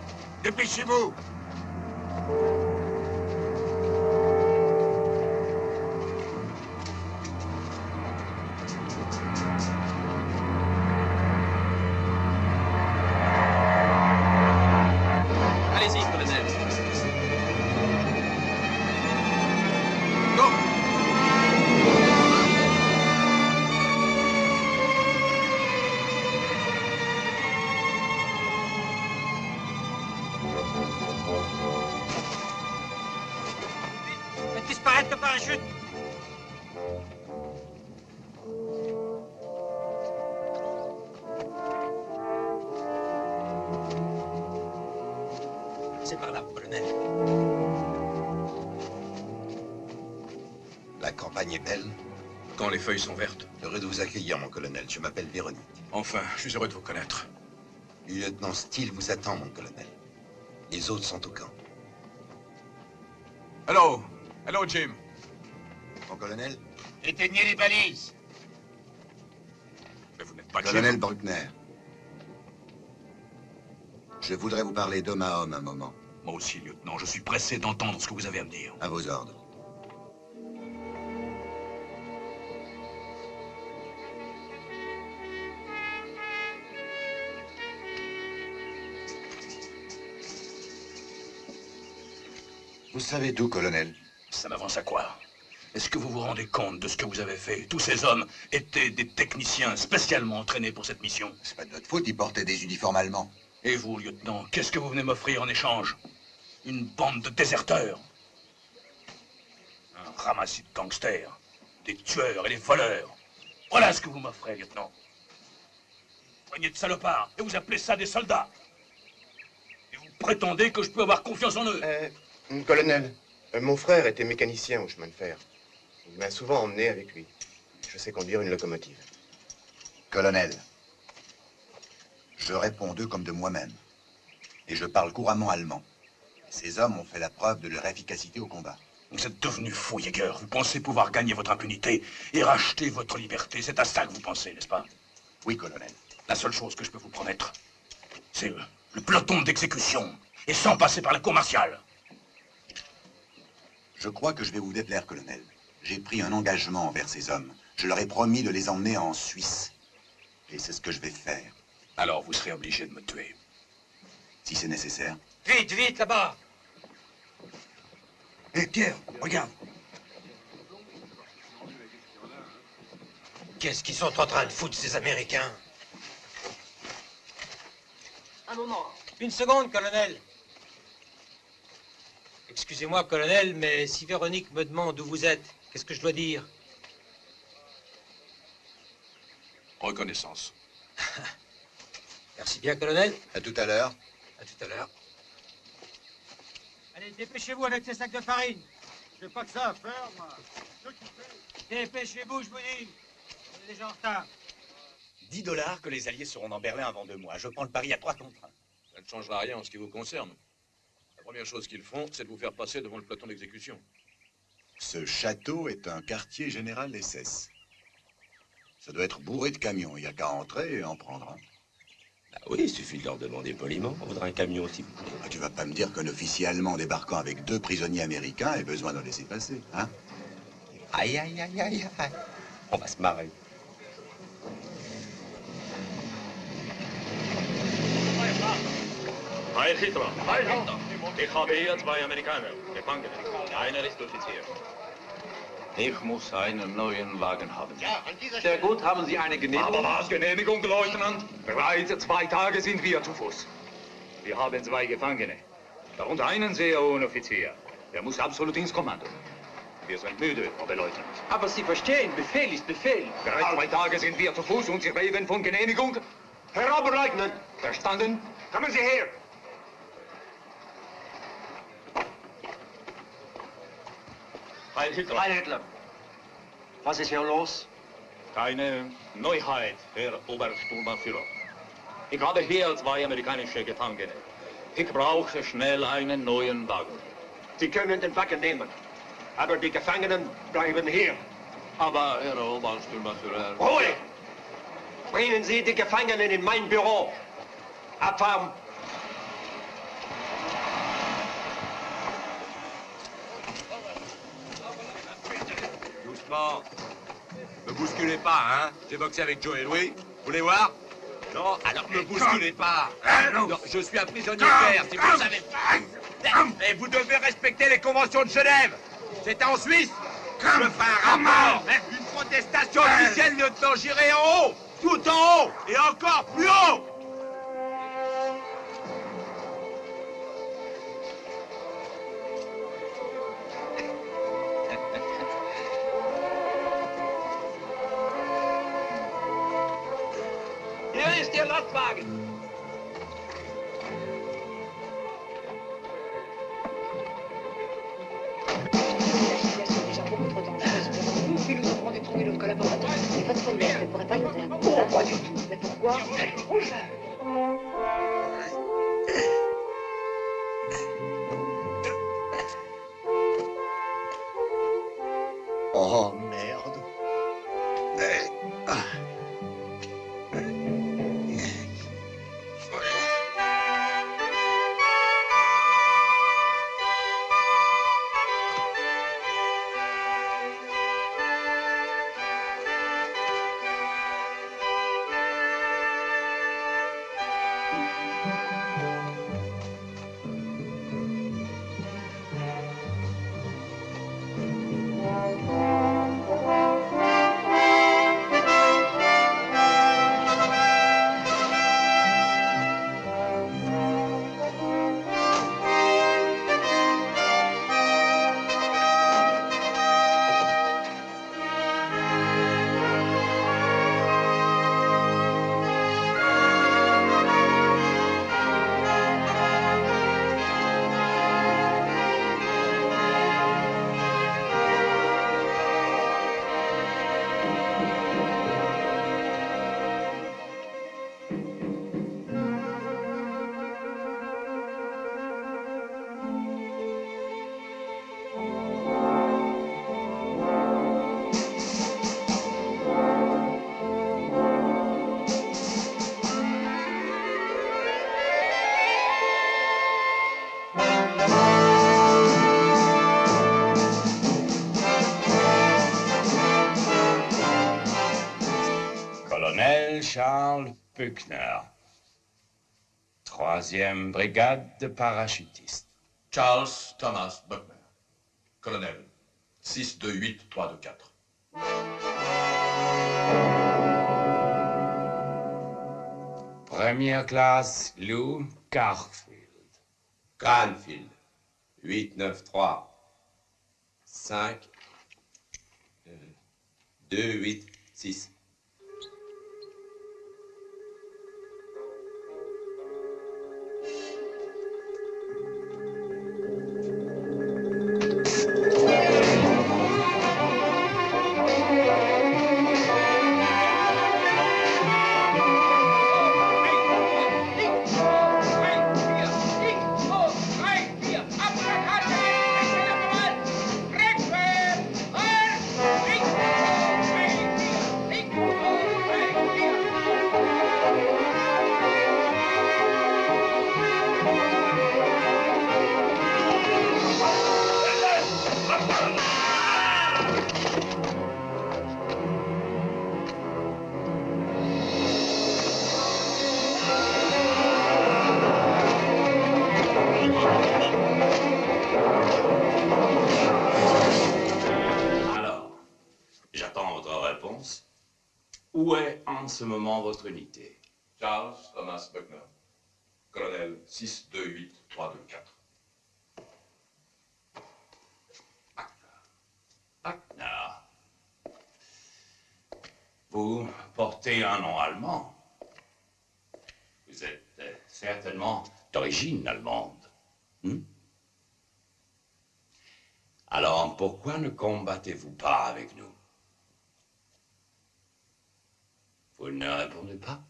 dépêchez-vous. Allez-y, colonel. Faites disparaître le parachute. C'est par là, colonel. est belle. Quand les feuilles sont vertes. Heureux de vous accueillir, mon colonel. Je m'appelle Véronique. Enfin, je suis heureux de vous connaître. Le lieutenant Steele vous attend, mon colonel. Les autres sont au camp. Hello. Hello, Jim. Mon colonel? Éteignez les balises. Mais vous n'êtes pas Colonel Jim. Bruckner. Je voudrais vous parler d'homme à homme un moment. Moi aussi, lieutenant. Je suis pressé d'entendre ce que vous avez à me dire. À vos ordres. Vous savez tout, colonel? Ça m'avance à quoi? Est-ce que vous vous rendez compte de ce que vous avez fait? Tous ces hommes étaient des techniciens spécialement entraînés pour cette mission. C'est pas de notre faute, ils portaient des uniformes allemands. Et vous, lieutenant, qu'est-ce que vous venez m'offrir en échange? Une bande de déserteurs? Un ramassis de gangsters? Des tueurs et des voleurs? Voilà ce que vous m'offrez, lieutenant. Poignée de salopards, et vous appelez ça des soldats? Et vous prétendez que je peux avoir confiance en eux? Colonel, mon frère était mécanicien au chemin de fer. Il m'a souvent emmené avec lui. Je sais conduire une locomotive. Colonel, je réponds d'eux comme de moi-même. Et je parle couramment allemand. Ces hommes ont fait la preuve de leur efficacité au combat. Vous êtes devenu fou, Jäger. Vous pensez pouvoir gagner votre impunité et racheter votre liberté. C'est à ça que vous pensez, n'est-ce pas? Oui, colonel. La seule chose que je peux vous promettre, c'est le peloton d'exécution, et sans passer par la cour martiale. Je crois que je vais vous déplaire, colonel. J'ai pris un engagement envers ces hommes. Je leur ai promis de les emmener en Suisse. Et c'est ce que je vais faire. Alors vous serez obligé de me tuer. Si c'est nécessaire. Vite, vite, là-bas. Hé, Pierre, regarde. Qu'est-ce qu'ils sont en train de foutre, ces Américains? Un moment. Une seconde, colonel. Excusez-moi, colonel, mais si Véronique me demande où vous êtes, qu'est-ce que je dois dire? Reconnaissance. Merci bien, colonel. À tout à l'heure. À tout à l'heure. Allez, dépêchez-vous avec ces sacs de farine. J'ai pas que ça à faire, moi. Dépêchez-vous, je vous dis. On est déjà en retard. 10 $ que les Alliés seront dans Berlin avant 2 mois. Je prends le pari à 3 contre 1. Ça ne changera rien en ce qui vous concerne. La première chose qu'ils font, c'est de vous faire passer devant le peloton d'exécution. Ce château est un quartier général SS. Ça doit être bourré de camions. Il n'y a qu'à entrer et en prendre un. Bah oui, il suffit de leur demander poliment. On voudrait un camion aussi. Ah, tu vas pas me dire qu'un officier allemand débarquant avec 2 prisonniers américains ait besoin d'en laisser passer, hein? Aïe, aïe, aïe, aïe, aïe. On va se marrer. Heil Hitler! Heil Hitler! Ich habe hier 2 Amerikaner, Gefangene. Einer ist Offizier. Ich muss einen neuen Wagen haben. Sehr gut, haben Sie eine Genehmigung? Aber was, Genehmigung, Leutnant? Bereits 2 Tage sind wir zu Fuß. Wir haben 2 Gefangene. Darunter einen sehr hohen Offizier. Der muss absolut ins Kommando. Wir sind müde, Oberleutnant. Aber Sie verstehen, Befehl ist Befehl. Bereits 2 Tage sind wir zu Fuß und Sie reden von Genehmigung? Herr Oberleutnant! Verstanden? Kommen Sie her! Heil Hitler! Heil Hitler! Was ist hier los? Keine Neuheit, Herr Obersturmbannführer. Ich habe hier 2 amerikanische Gefangene. Ich brauche schnell einen neuen Wagen. Sie können den Wagen nehmen, aber die Gefangenen bleiben hier. Aber, Herr Obersturmbannführer... Ruhe! Bringen Sie die Gefangenen in mein Büro. Abfahren! Doucement. Me bousculez pas, hein. J'ai boxé avec Joe et Louis. Vous voulez voir? Non, alors me bousculez pas. Non, je suis un prisonnier de guerre, si vous le savez pas. Et vous devez respecter les conventions de Genève. C'était en Suisse. Je ferai un rapport. Une protestation officielle, lieutenant. J'irai en haut. Tout en haut. Et encore plus haut. Hier ist Ihr Lastwagen. La situation est déjà beaucoup trop dangereuse pour vous. Si nous avons détruit le collaborateur, c'est votre première, je ne pourrais pas nous faire. Oh, pas du tout. Mais pourquoi? Oh, merde. Colonel Charles Buckner, 3e brigade de parachutistes. Charles Thomas Buckner, colonel, 628-324. Première classe, Lou Garfield. Canfield, 893 5 286. Où est en ce moment votre unité? Charles Thomas Buckner, colonel, 628-324. Buckner. Vous portez un nom allemand. Vous êtes certainement d'origine allemande. Alors, pourquoi ne combattez-vous pas avec nous? Vous ne répondez pas?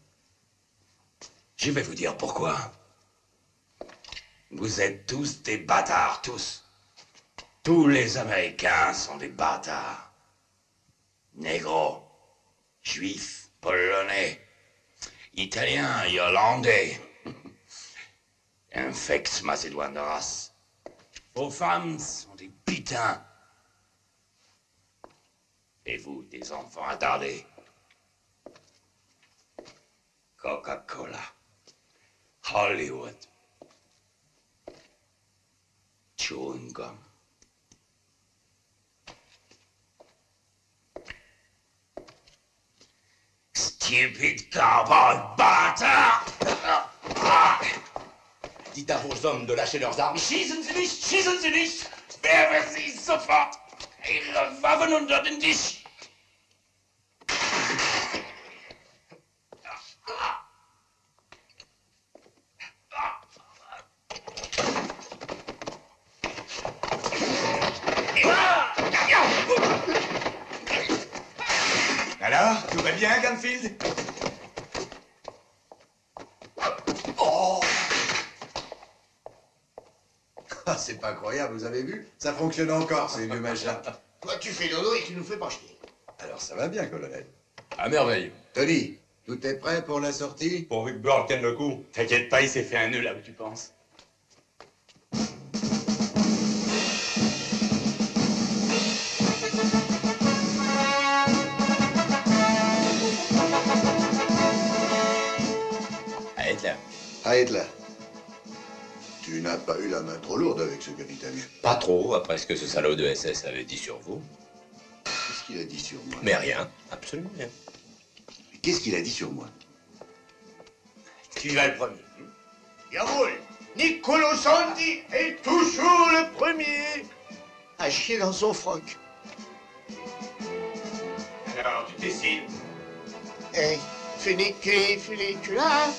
Je vais vous dire pourquoi. Vous êtes tous des bâtards, tous. Tous les Américains sont des bâtards. Négros, juifs, polonais, italiens, irlandais. Infects macédoines de race. Vos femmes sont des putains. Et vous, des enfants attardés. Coca-Cola, Hollywood, chewing gum. Stupid cowboy bâtard! Dites à vos hommes de lâcher leurs armes. Schießen Sie nicht, schießen Sie nicht! Werfen Sie sofort Ihre Waffen unter den Tisch! va bien, Canfield? Oh! Ah, c'est pas croyable, vous avez vu? Ça fonctionne encore, ces vieux machins. Toi, tu fais dodo et tu nous fais pas chier. Alors ça va bien, colonel. À merveille. Tony, tout est prêt pour la sortie? Pourvu que Burl tienne le coup. T'inquiète pas, il s'est fait un nœud là où tu penses. Arrête là. Arrête là. Tu n'as pas eu la main trop lourde avec ce capitaine. Pas trop, après ce que ce salaud de SS avait dit sur vous. Qu'est-ce qu'il a dit sur moi? Mais rien, absolument rien. Qu'est-ce qu'il a dit sur moi? Tu vas le premier. Jawohl, Niccolo Santi est toujours le premier à chier dans son froc. Alors, tu décides. Hey, funicula.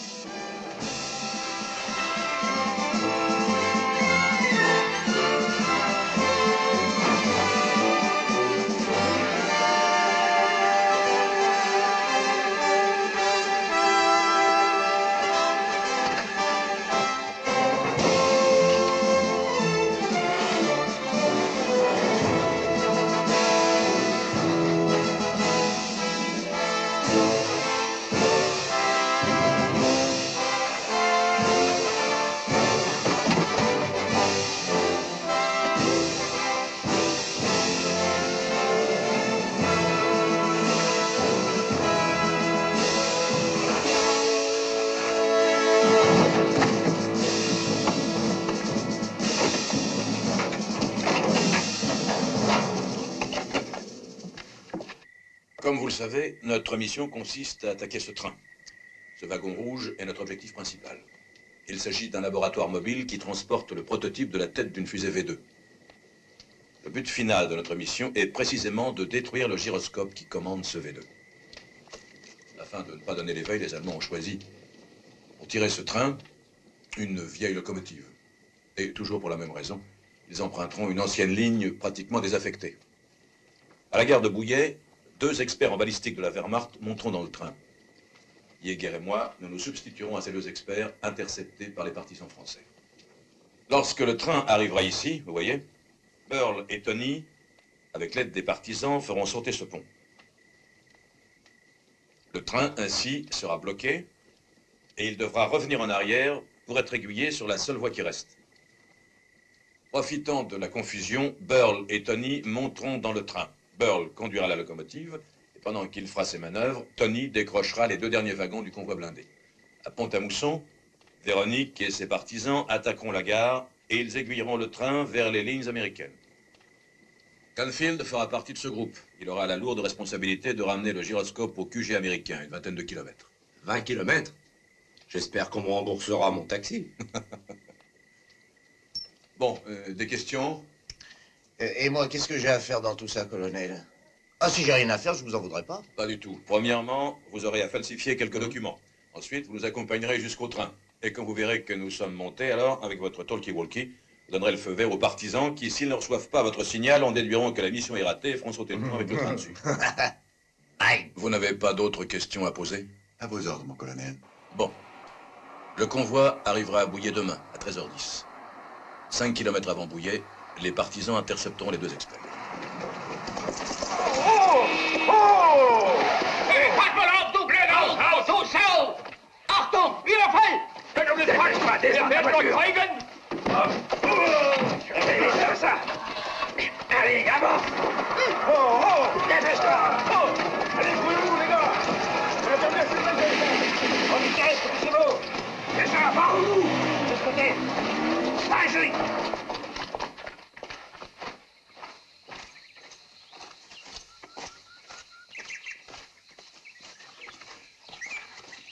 Comme vous le savez, notre mission consiste à attaquer ce train. Ce wagon rouge est notre objectif principal. Il s'agit d'un laboratoire mobile qui transporte le prototype de la tête d'une fusée V2. Le but final de notre mission est précisément de détruire le gyroscope qui commande ce V2. Afin de ne pas donner l'éveil, les Allemands ont choisi, pour tirer ce train, une vieille locomotive. Et toujours pour la même raison, ils emprunteront une ancienne ligne pratiquement désaffectée. À la gare de Bouillet, 2 experts en balistique de la Wehrmacht monteront dans le train. Jäger et moi, nous nous substituerons à ces 2 experts interceptés par les partisans français. Lorsque le train arrivera ici, vous voyez, Burl et Tony, avec l'aide des partisans, feront sauter ce pont. Le train, ainsi, sera bloqué et il devra revenir en arrière pour être aiguillé sur la seule voie qui reste. Profitant de la confusion, Burl et Tony monteront dans le train. Burl conduira la locomotive, et pendant qu'il fera ses manœuvres, Tony décrochera les 2 derniers wagons du convoi blindé. À Pont-à-Mousson, Véronique et ses partisans attaqueront la gare et ils aiguilleront le train vers les lignes américaines. Canfield fera partie de ce groupe. Il aura la lourde responsabilité de ramener le gyroscope au QG américain, une vingtaine de kilomètres. 20 kilomètres? J'espère qu'on me remboursera mon taxi. Bon, des questions? Et moi, qu'est-ce que j'ai à faire dans tout ça, colonel? Ah, si j'ai rien à faire, je vous en voudrais pas. Pas du tout. Premièrement, vous aurez à falsifier quelques documents. Ensuite, vous nous accompagnerez jusqu'au train. Et quand vous verrez que nous sommes montés, alors, avec votre talkie-walkie, vous donnerez le feu vert aux partisans qui, s'ils ne reçoivent pas votre signal, en déduiront que la mission est ratée et feront sauter le train avec le train dessus. Vous n'avez pas d'autres questions à poser? À vos ordres, mon colonel. Bon. Le convoi arrivera à Bouillet demain, à 13h10. 5 km avant Bouillet, les partisans intercepteront les 2 experts. Pass mal auf, du blöder Haus! So, schau! Achtung, Überfall! Wenn du das falsch machst, der wird noch zeigen! Ça! Allez, à bord! Oh, oh! Dépêche-toi! Oh! Allez, couillez-vous, les gars! En vitesse, petit chevaux! C'est ça, par où? De ce côté! Allez, joli!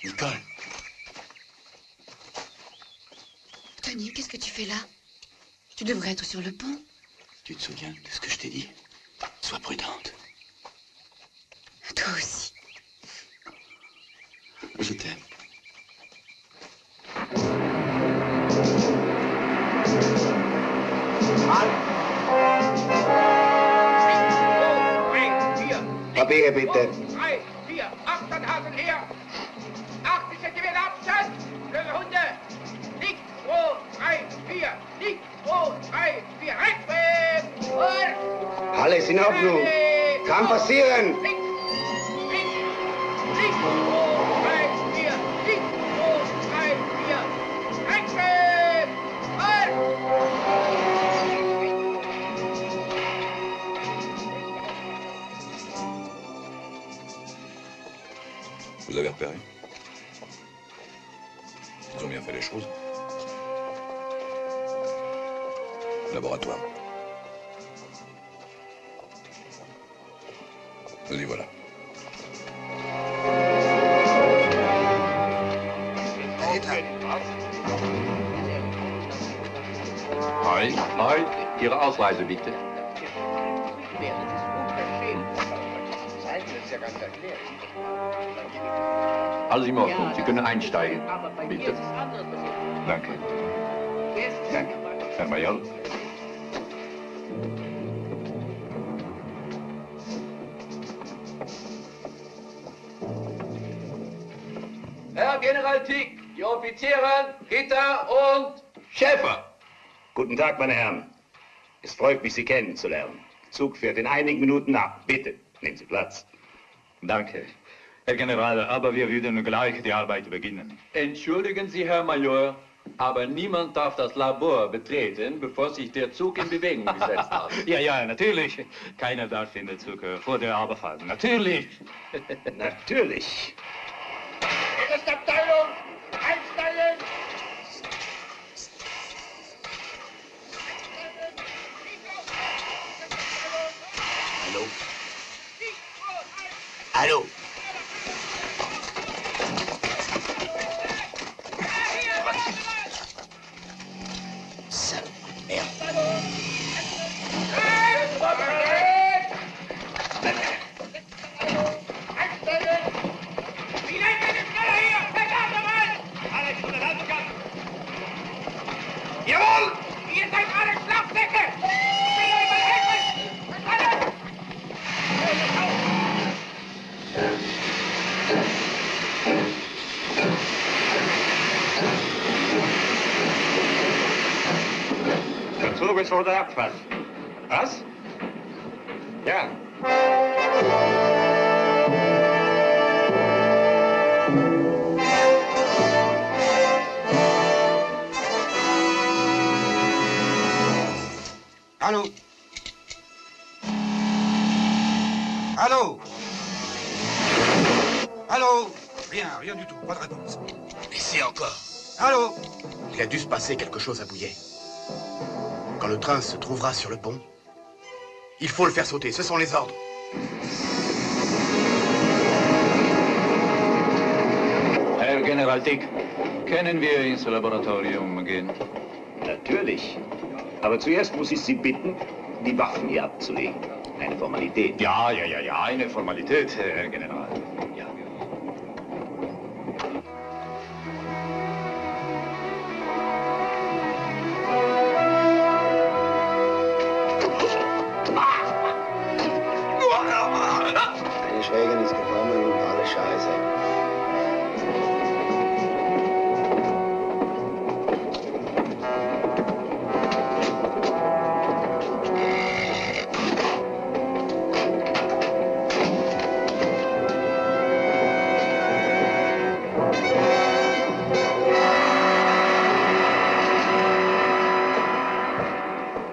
Nicole. Tony, qu'est-ce que tu fais là? Tu devrais être sur le pont. Tu te souviens de ce que je t'ai dit? Sois prudente. Toi aussi. Je t'aime. Va bene, Peter. 3, 4, Sandhasen her. 80 Zentimeter Abstand. Löwehunde. Liegt, 2, 3, 4. Liegt, 2, 3, 4. Rechts. Alles in Ordnung. Kann passieren. Liegt, 2, 3, 4. Liegt, 2, 3, 4. Rechts. Vous avez repéré? Ils ont bien fait les choses. Laboratoire. Nous y voilà. Lloyd, Ihre Ausreise bitte. Alles in Ordnung, Sie können einsteigen. Bitte. Danke. Danke. Herr Major. Herr General Tick, die Offiziere, Ritter und Schäfer. Guten Tag, meine Herren. Es freut mich, Sie kennenzulernen. Der Zug fährt in einigen Minuten ab. Bitte, nehmen Sie Platz. Danke. Herr General, aber wir würden gleich die Arbeit beginnen. Entschuldigen Sie, Herr Major, aber niemand darf das Labor betreten, bevor sich der Zug in Bewegung gesetzt hat. Ja, natürlich. Keiner darf in den Zug vor der Arbeit fahren. Natürlich. Natürlich. Erste Abteilung, einsteigen! Hallo? Hallo? Jawohl! Ihr seid alle Schlafsäcke! Ich will euch mal helfen! Verstanden? Der Zug ist vor der Abfahrt. Was? Ja. Allô? Allô? Allô? Rien du tout, pas de réponse. Laissez encore. Allô? Il a dû se passer quelque chose à Bouillet. Quand le train se trouvera sur le pont, il faut le faire sauter, ce sont les ordres. Herr General Dick, können wir ins Laboratorium gehen? Natürlich. Aber zuerst muss ich Sie bitten, die Waffen hier abzulegen. Eine Formalität. Ja, eine Formalität, Herr General. Ja. Eine Schwägerin ist gekommen und alle Scheiße.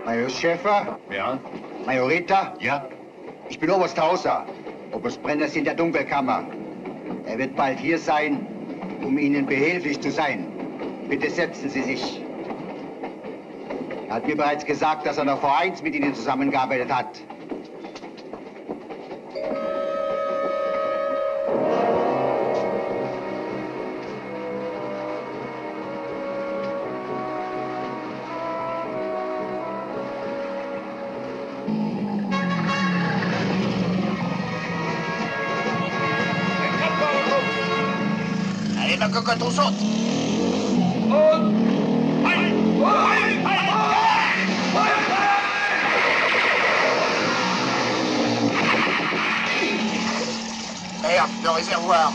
Major Schäfer? Ja? Majorita? Ja? Ich bin Oberst Hauser. Oberst Brenner ist in der Dunkelkammer. Er wird bald hier sein, um Ihnen behilflich zu sein. Bitte setzen Sie sich. Er hat mir bereits gesagt, dass er noch vor 1 mit Ihnen zusammengearbeitet hat. Allez, ma cocotte, on saute! Hey, ouverte, le réservoir.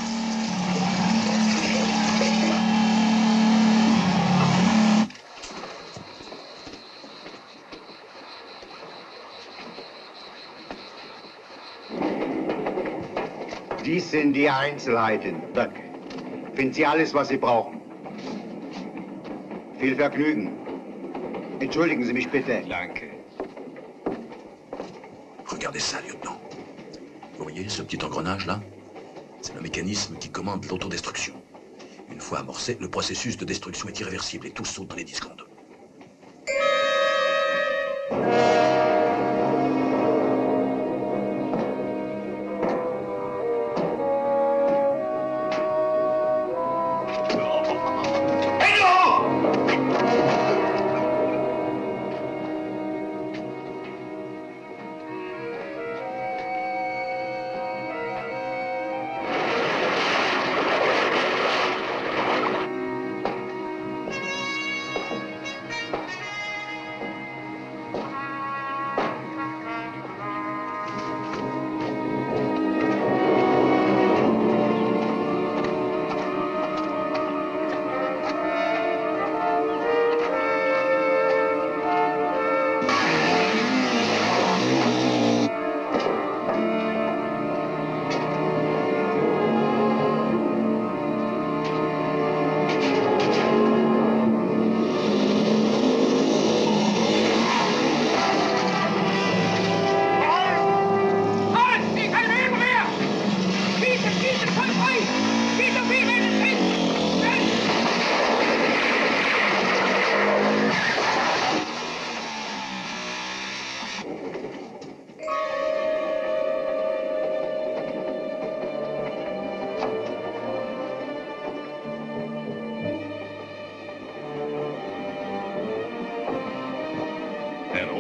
Dies sind die Einzelheiten, Doc. Finden Sie alles, was Sie brauchen. Viel Vergnügen. Entschuldigen Sie mich bitte. Danke. Regardez ça, lieutenant. Vous voyez ce petit engrenage-là? C'est le mécanisme qui commande l'autodestruction. Une fois amorcé, le processus de destruction est irréversible et tout saute dans les 10 secondes.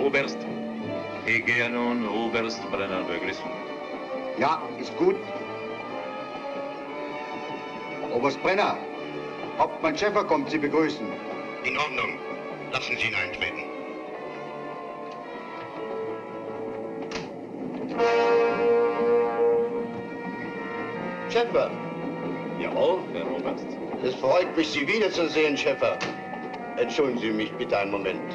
Oberst, ich gehe nun Oberst Brenner begrüßen. Ja, ist gut. Oberst Brenner, Hauptmann Schäfer kommt Sie begrüßen. In Ordnung. Lassen Sie ihn eintreten. Schäfer. Jawohl, Herr Oberst. Es freut mich, Sie wiederzusehen, Schäfer. Entschuldigen Sie mich bitte einen Moment.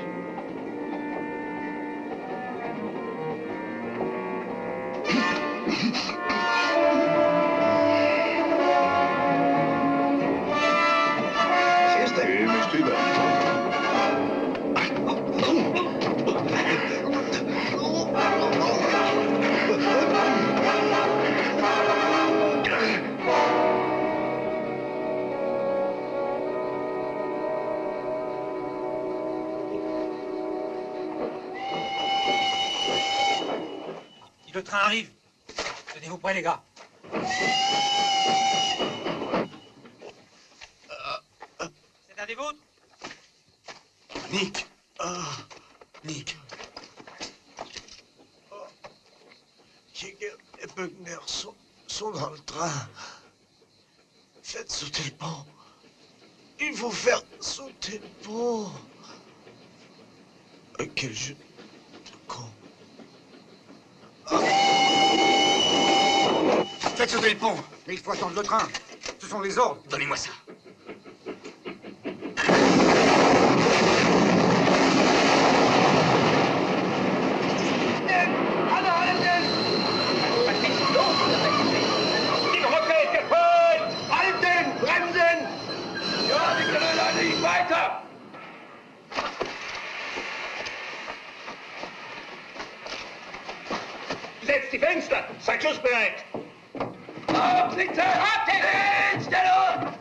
Le train arrive. Tenez-vous prêts, les gars. C'est un des vôtres? Nick. Nick. Jäger et Böckner sont dans le train. Faites sauter le pont. Il faut faire sauter le pont. Quel jeu de con. Faites sauter le pont. Mais il faut attendre le train. Ce sont les ordres. Donnez-moi ça. Die Brücke ist gefüllt! Halten! Bremsen! Ja, wir können leider nicht weiter! Setzt die Fenster! Seid schussbereit! Aufsitzen! Absitzen! Stellung!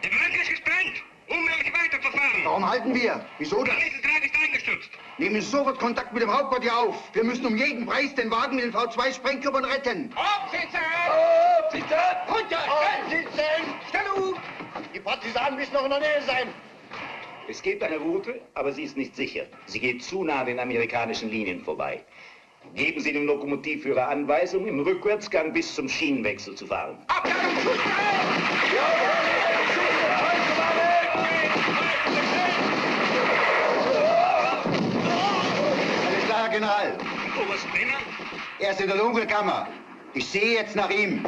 Die Brücke ist gesprengt! Unmöglich weiterverfahren! Warum halten wir? Wieso das? Der Mitteldraht ist eingestürzt! Nehmen sofort Kontakt mit dem Hauptquartier auf. Wir müssen um jeden Preis den Wagen mit den V2-Sprengkörpern retten. Aufsitzen! Aufsitzen! Runter! Aufsitzen! Stellung! Die Partisanen müssen noch in der Nähe sein! Es gibt eine Route, aber sie ist nicht sicher. Sie geht zu nah an den amerikanischen Linien vorbei. Geben Sie dem Lokomotivführer Anweisung, im Rückwärtsgang bis zum Schienenwechsel zu fahren. Alles klar, General. Oberst Brenner, Er ist in der Dunkelkammer. Ich sehe jetzt nach ihm.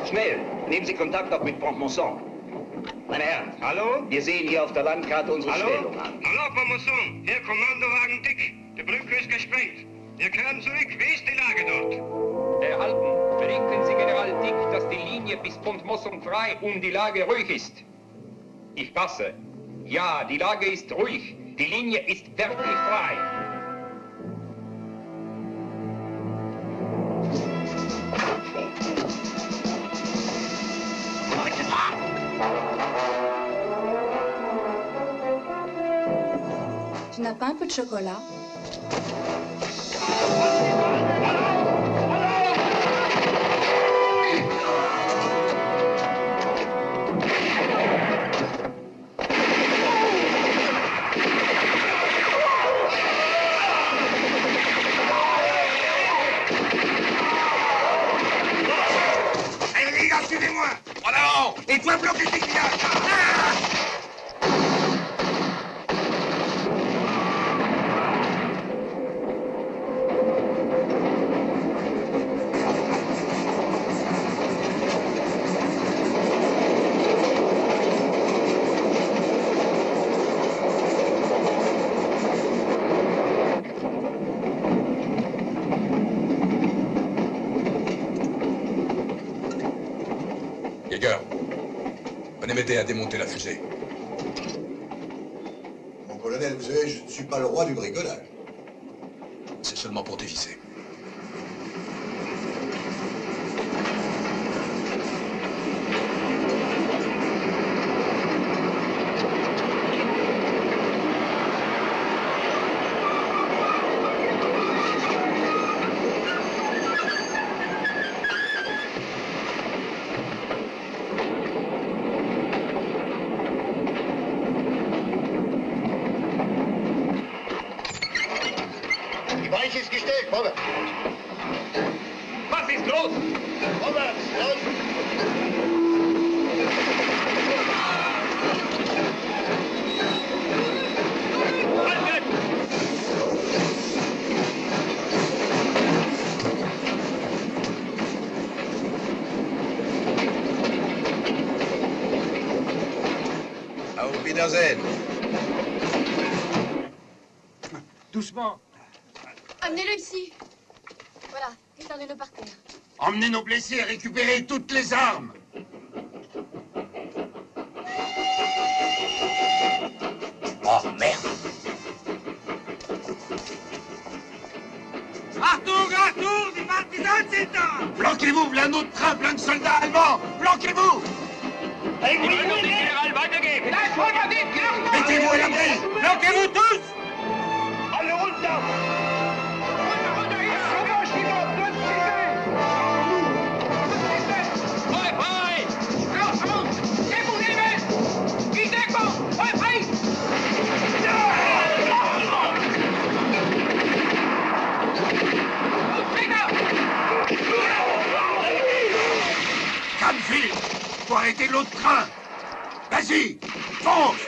Schnell, nehmen Sie Kontakt auf mit Pont-Mousson. Meine Herren, hallo? Wir sehen hier auf der Landkarte unsere Stellung an. Hallo, Pont-Mousson. Hier Kommandowagen Dick. Die Brücke ist gesprengt. Wir kehren zurück. Wie ist die Lage dort? Erhalten. Berichten Sie General Dick, dass die Linie bis Pont-Mousson frei und die Lage ruhig ist. Ich passe. Ja, die Lage ist ruhig. Die Linie ist wirklich frei. Tu n'as pas un peu de chocolat? Allez, les gars, suivez-moi. En avant. Il faut bloquer ces villages. Jäger, venez m'aider à démonter la fusée. Mon colonel, vous savez, je ne suis pas le roi du bricolage. C'est seulement pour dévisser. Die Weiche ist gestellt, vorwärts. Was ist los? Vorwärts, los. Auf Wiedersehen. Doucement. Amenez-le ici. Voilà, étendez-le par terre. Emmenez nos blessés et récupérez toutes les armes. Planquez-vous, voilà un autre train plein de soldats allemands. Planquez-vous. General, weitergeben! Mettez-vous à l'abri. Planquez-vous tous. Alle runter! Runter hier! Frei, frei! Raus, raus! Deckung nehmen! Die Deckung! Frei, frei! Canfield, faut arrêter l'autre train. Vas-y, fonce.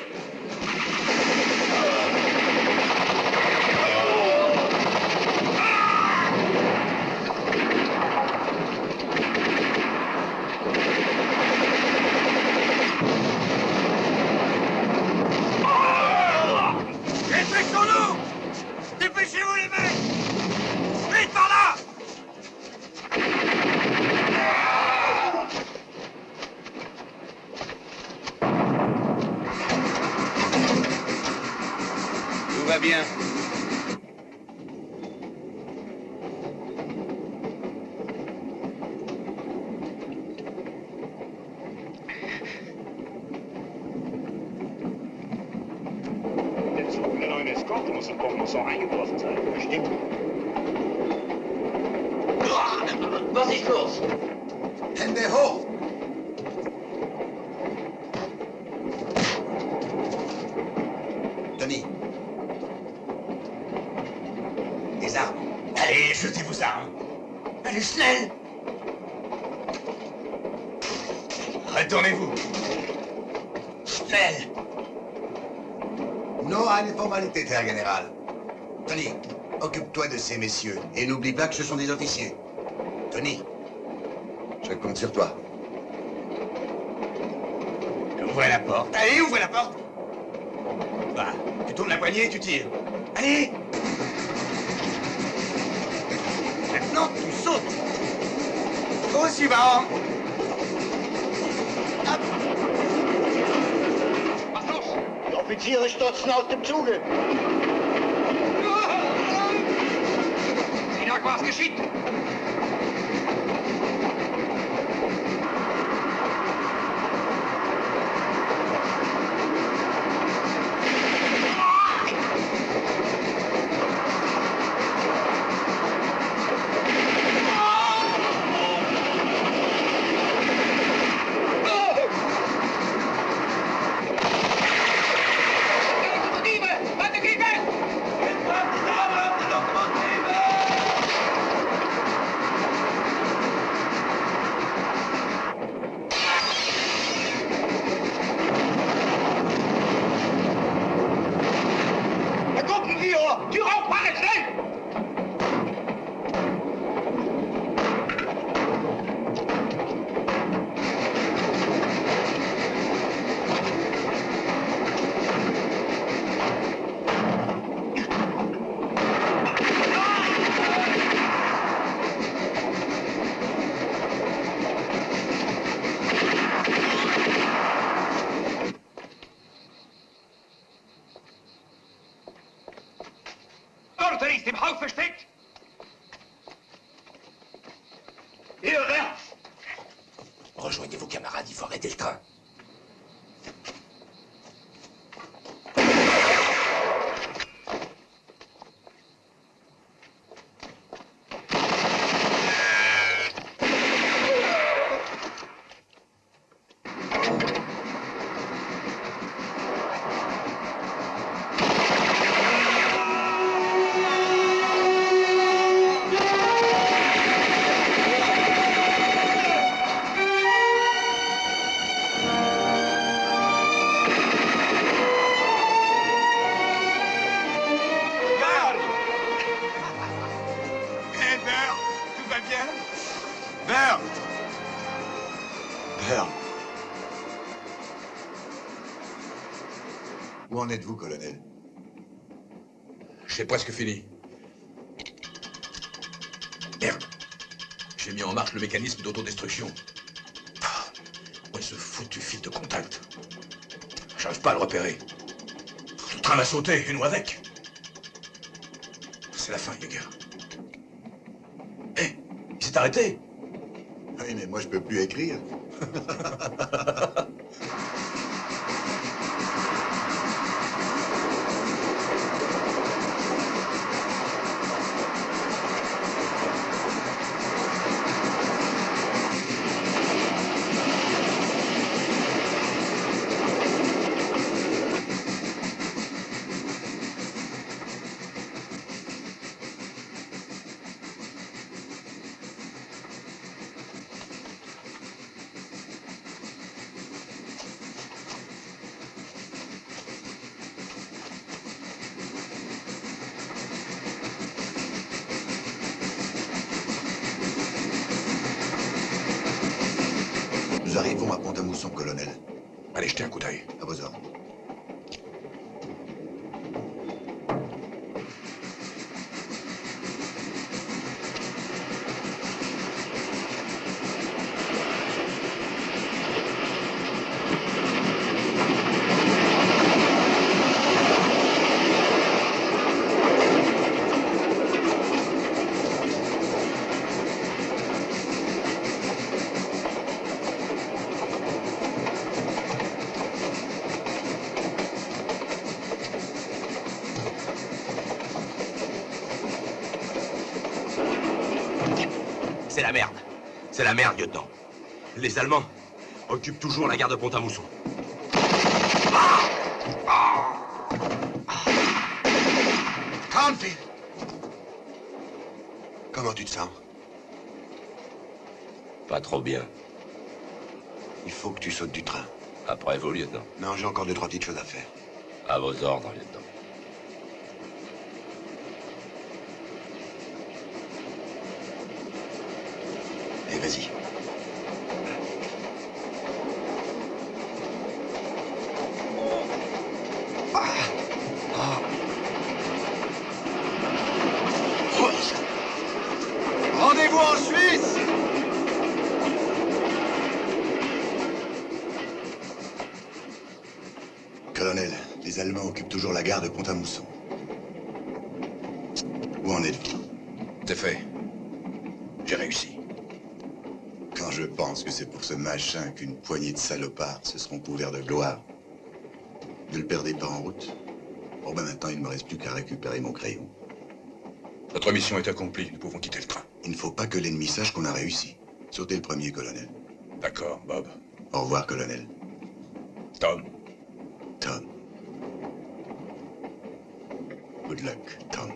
Dépêchons-nous. Dépêchez-vous les mecs. Vite par là. Tout va bien. Der Zug der neuen Eskorte muss in Pont-Mousson eingetroffen sein. Bestimmt. Was ist los? Hände hoch. Tony. Les armes. Allez, jetez vos armes. Allez, schnell. Retournez-vous. Schnell. Non à une formalité, Herr Général. Tony, occupe-toi de ces messieurs et n'oublie pas que ce sont des officiers. Tony, je compte sur toi. Ouvrez la porte. Allez, ouvrez la porte. Va, tu tournes la poignée et tu tires. Allez. Maintenant, tu sautes. Aussi va. Die Offiziere stürzen aus dem Zuge. Sinak, was geschieht? Order ist im Haus versteckt! Hier, wärts! Rejoignez vos camarades, il faut arrêter le train. Où en êtes-vous, colonel? C'est presque fini. Merde. J'ai mis en marche le mécanisme d'autodestruction. Ouais, ce foutu fil de contact. J'arrive pas à le repérer. Le train va sauter, et nous avec. C'est la fin, les gars. Hé, ils s'est arrêté. Oui, mais moi, je peux plus écrire. Nous arrivons à Pont-à-Mousson, colonel. Allez, jetez un coup d'œil. À vos ordres. C'est la merde. C'est la merde, lieutenant. Les Allemands occupent toujours la gare de Pont-à-Mousson. Cornfield! Comment tu te sens? Pas trop bien. Il faut que tu sautes du train. Après vous, lieutenant. Non, j'ai encore 2-3 petites choses à faire. À vos ordres, lieutenant. Allez, vas-y. Rendez-vous en Suisse! Colonel, les Allemands occupent toujours la gare de Pont-à-Mousson. Où en êtes-vous? C'est fait. J'ai réussi. Quand je pense que c'est pour ce machin qu'une poignée de salopards se seront couverts de gloire. Ne le perdez pas en route. Bon ben maintenant, il ne me reste plus qu'à récupérer mon crayon. Notre mission est accomplie. Nous pouvons quitter le train. Il ne faut pas que l'ennemi sache qu'on a réussi. Sautez le premier, colonel. D'accord, Bob. Au revoir, colonel. Tom. Tom. Good luck, Tom.